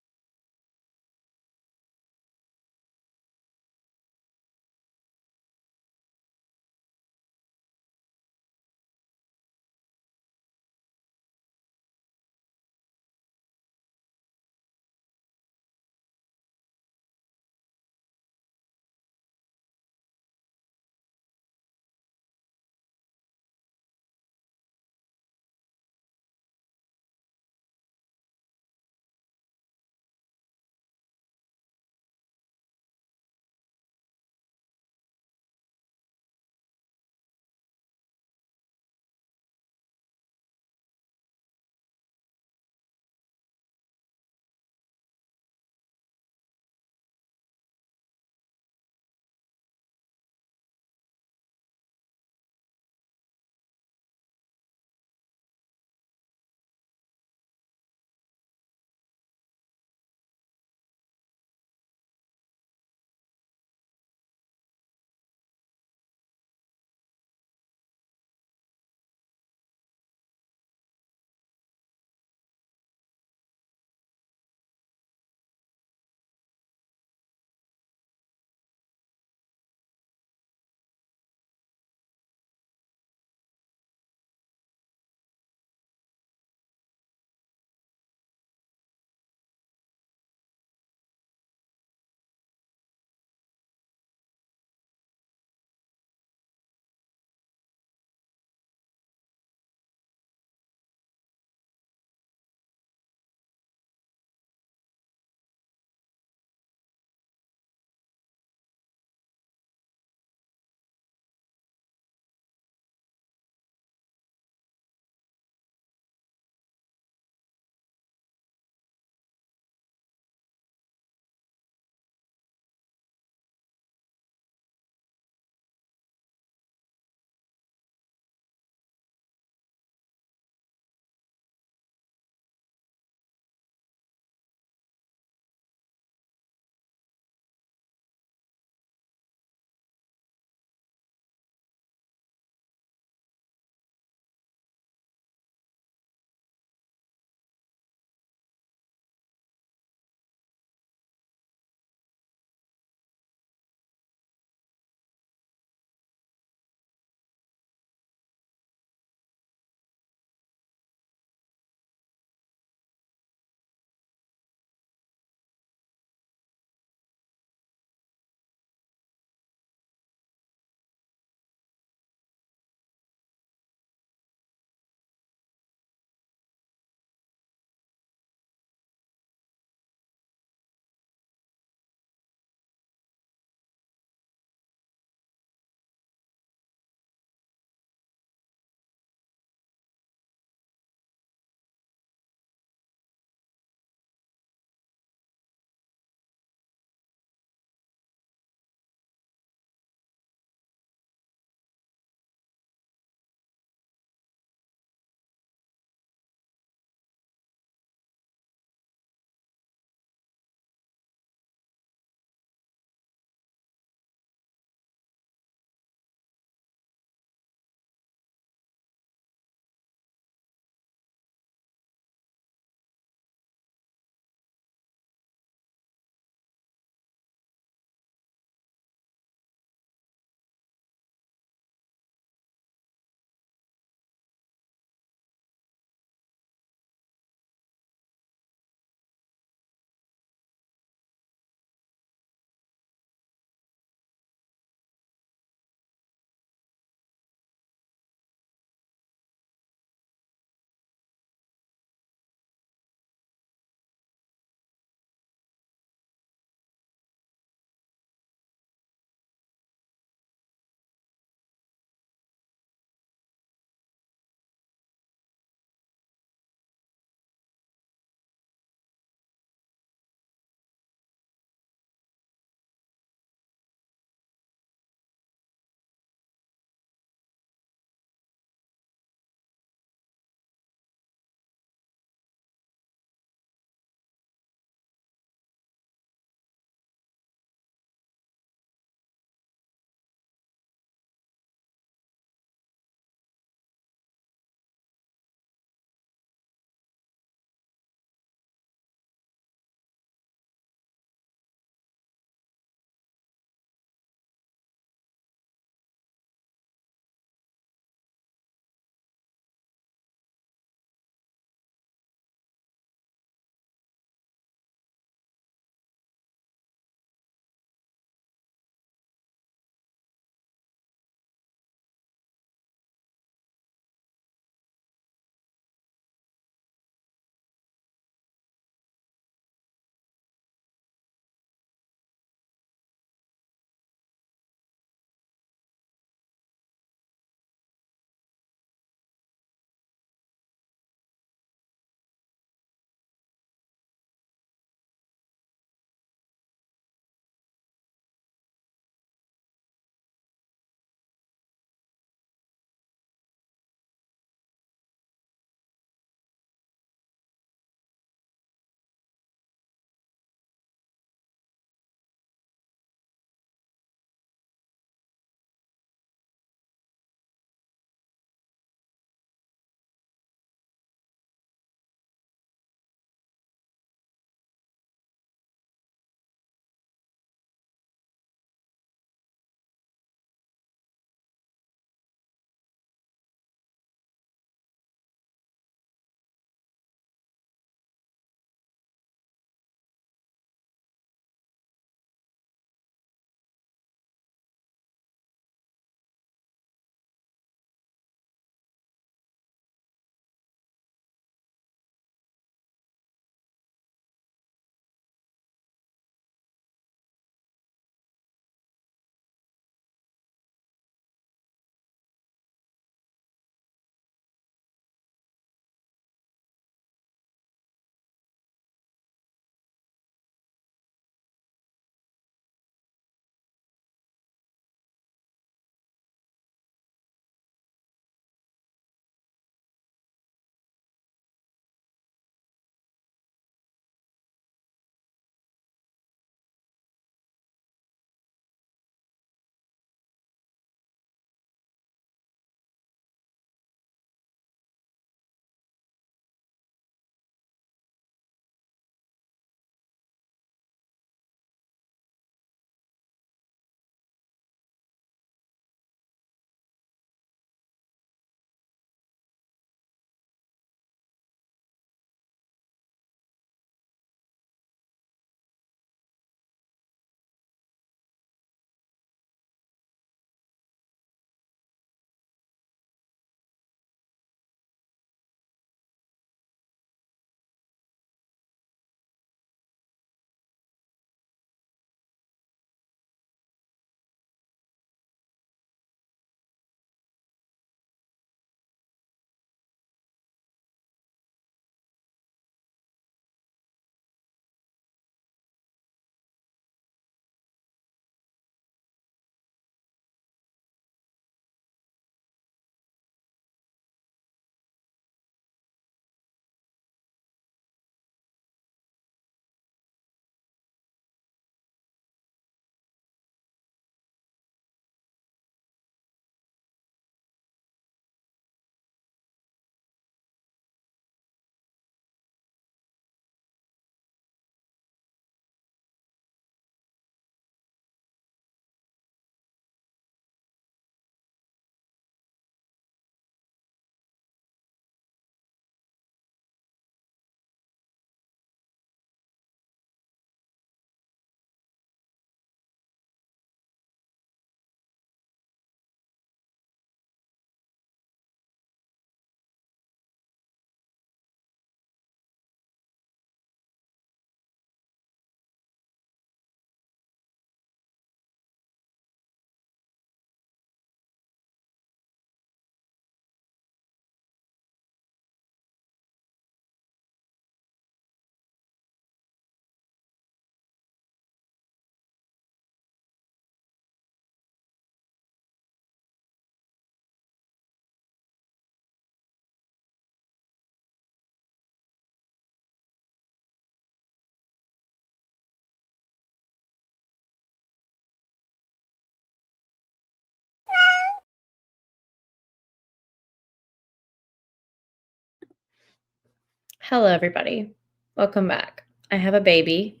Hello, everybody. Welcome back. I have a baby,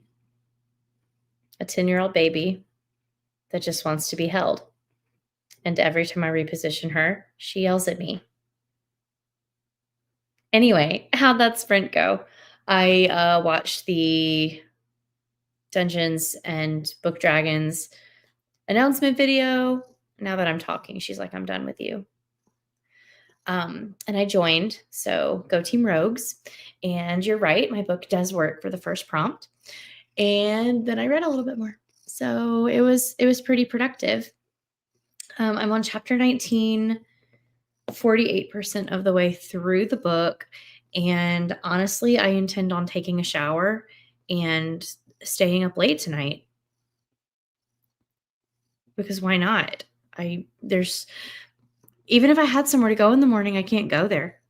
a 10-year-old baby that just wants to be held. And every time I reposition her, she yells at me. Anyway, how'd that sprint go? I watched the Dungeons and Book Dragons announcement video. Now that I'm talking, she's like, I'm done with you. And I joined, so go Team Rogues. And you're right, my book does work for the first prompt. And then I read a little bit more. So it was pretty productive. I'm on chapter 19, 48% of the way through the book. And honestly, I intend on taking a shower and staying up late tonight. Because why not? Even if I had somewhere to go in the morning, I can't go there.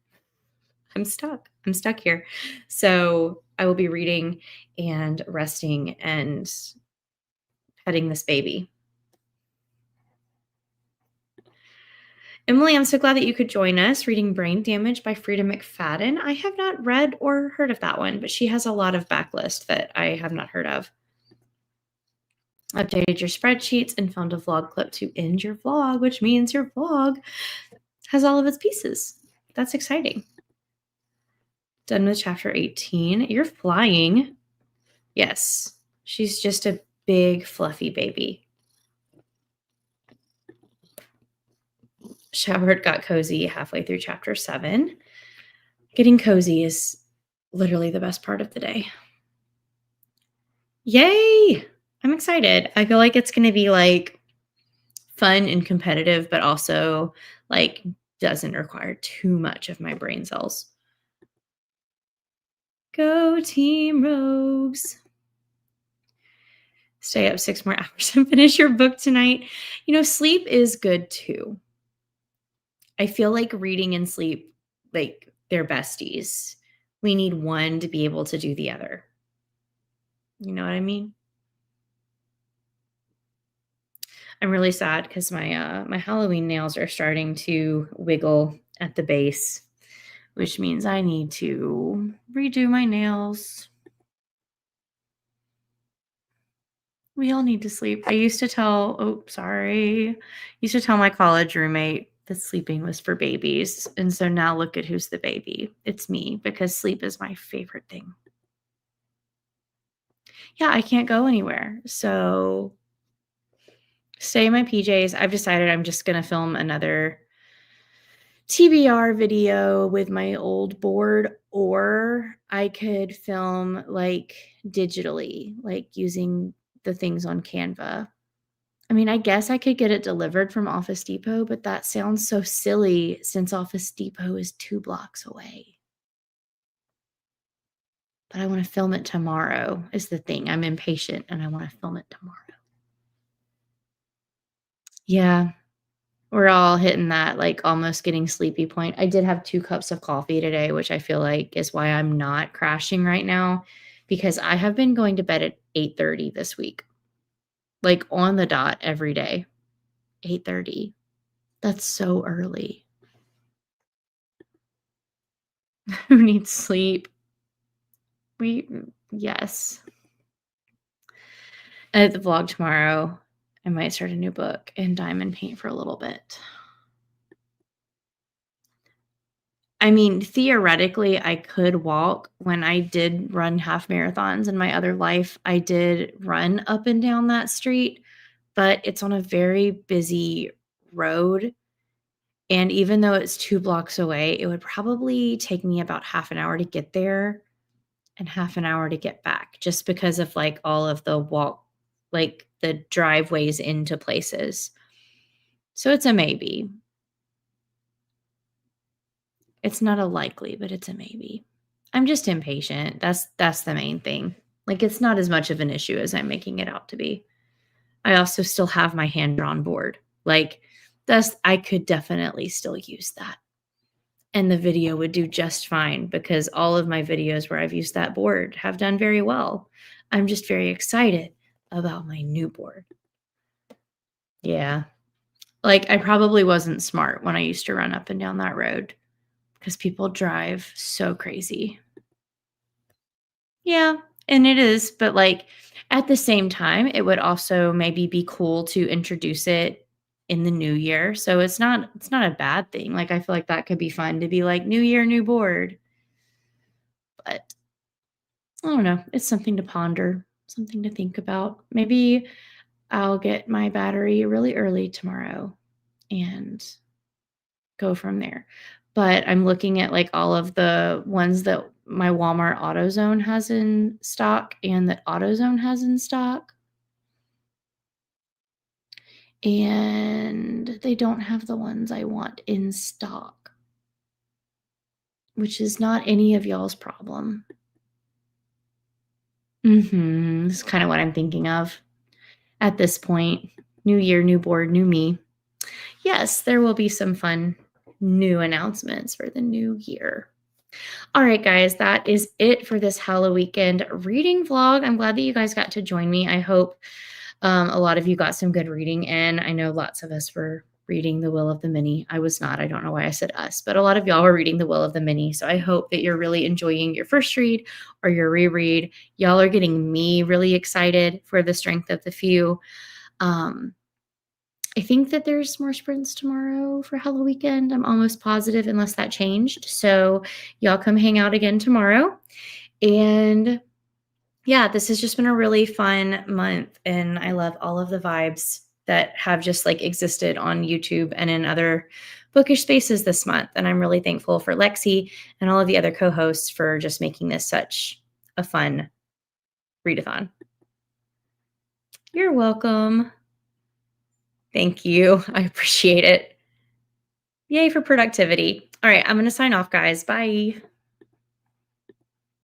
I'm stuck. I'm stuck here. So I will be reading and resting and petting this baby. Emily, I'm so glad that you could join us reading Brain Damage by Frida McFadden. I have not read or heard of that one, but she has a lot of backlist that I have not heard of. Updated your spreadsheets and found a vlog clip to end your vlog, which means your vlog has all of its pieces. That's exciting. Done with chapter 18. You're flying. Yes, she's just a big, fluffy baby. Showered, got cozy halfway through chapter 7. Getting cozy is literally the best part of the day. Yay! I'm excited. I feel like it's going to be like fun and competitive, but also like doesn't require too much of my brain cells. Go Team Rogues. Stay up 6 more hours and finish your book tonight. Sleep is good too. I feel like reading and sleep, like they're besties. We need one to be able to do the other. You know what I mean? I'm really sad because my Halloween nails are starting to wiggle at the base, which means I need to redo my nails. We all need to sleep. I used to tell my college roommate that sleeping was for babies. And so now look at who's the baby. It's me, because sleep is my favorite thing. Yeah, I can't go anywhere. So stay in my PJs. I've decided I'm just going to film another TBR video with my old board, or I could film like digitally, like using the things on Canva. I mean, I guess I could get it delivered from Office Depot, but that sounds so silly since Office Depot is 2 blocks away. But I want to film it tomorrow is the thing. I'm impatient and I want to film it tomorrow. Yeah, we're all hitting that like almost getting sleepy point. I did have 2 cups of coffee today, which I feel like is why I'm not crashing right now, because I have been going to bed at 8:30 this week. Like on the dot every day. 8:30. That's so early. Who needs sleep? Yes. I have the vlog tomorrow. I might start a new book and diamond paint for a little bit. I mean, theoretically, I could walk. When I did run half marathons in my other life, I did run up and down that street, but it's on a very busy road. And even though it's 2 blocks away, it would probably take me about half an hour to get there and half an hour to get back, just because of like all of the like the driveways into places. So it's a maybe. It's not a likely, but it's a maybe. I'm just impatient. That's the main thing. Like it's not as much of an issue as I'm making it out to be. I also still have my hand-drawn board. Like I could definitely still use that. And the video would do just fine because all of my videos where I've used that board have done very well. I'm just very excited about my new board. Yeah. Like I probably wasn't smart when I used to run up and down that road because people drive so crazy. Yeah, and it is, but, like, at the same time, it would also maybe be cool to introduce it in the new year, so it's not a bad thing, like, I feel like that could be fun to be like, "New year, new board," but I don't know, it's something to ponder, something to think about. Maybe I'll get my battery really early tomorrow and go from there. But I'm looking at, like, all of the ones that my Walmart AutoZone has in stock and that AutoZone has in stock, and they don't have the ones I want in stock, which is not any of y'all's problem. It's kinda what I'm thinking of at this point. New year, new board, new me. Yes, there will be some fun new announcements for the new year. All right, guys, that is it for this Halloweekend reading vlog. I'm glad that you guys got to join me. I hope a lot of you got some good reading in. I know lots of us were reading The Will of the Mini. I was not. I don't know why I said us, but a lot of y'all were reading The Will of the Mini. So I hope that you're really enjoying your first read or your reread. Y'all are getting me really excited for The Strength of the Few. Um, I think that there's more sprints tomorrow for Halloweekend. I'm almost positive, unless that changed. So y'all come hang out again tomorrow. And yeah, this has just been a really fun month. And I love all of the vibes that have just like existed on YouTube and in other bookish spaces this month. And I'm really thankful for Lexi and all of the other co-hosts for just making this such a fun readathon. You're welcome. Thank you. I appreciate it. Yay for productivity. All right, I'm going to sign off, guys. Bye.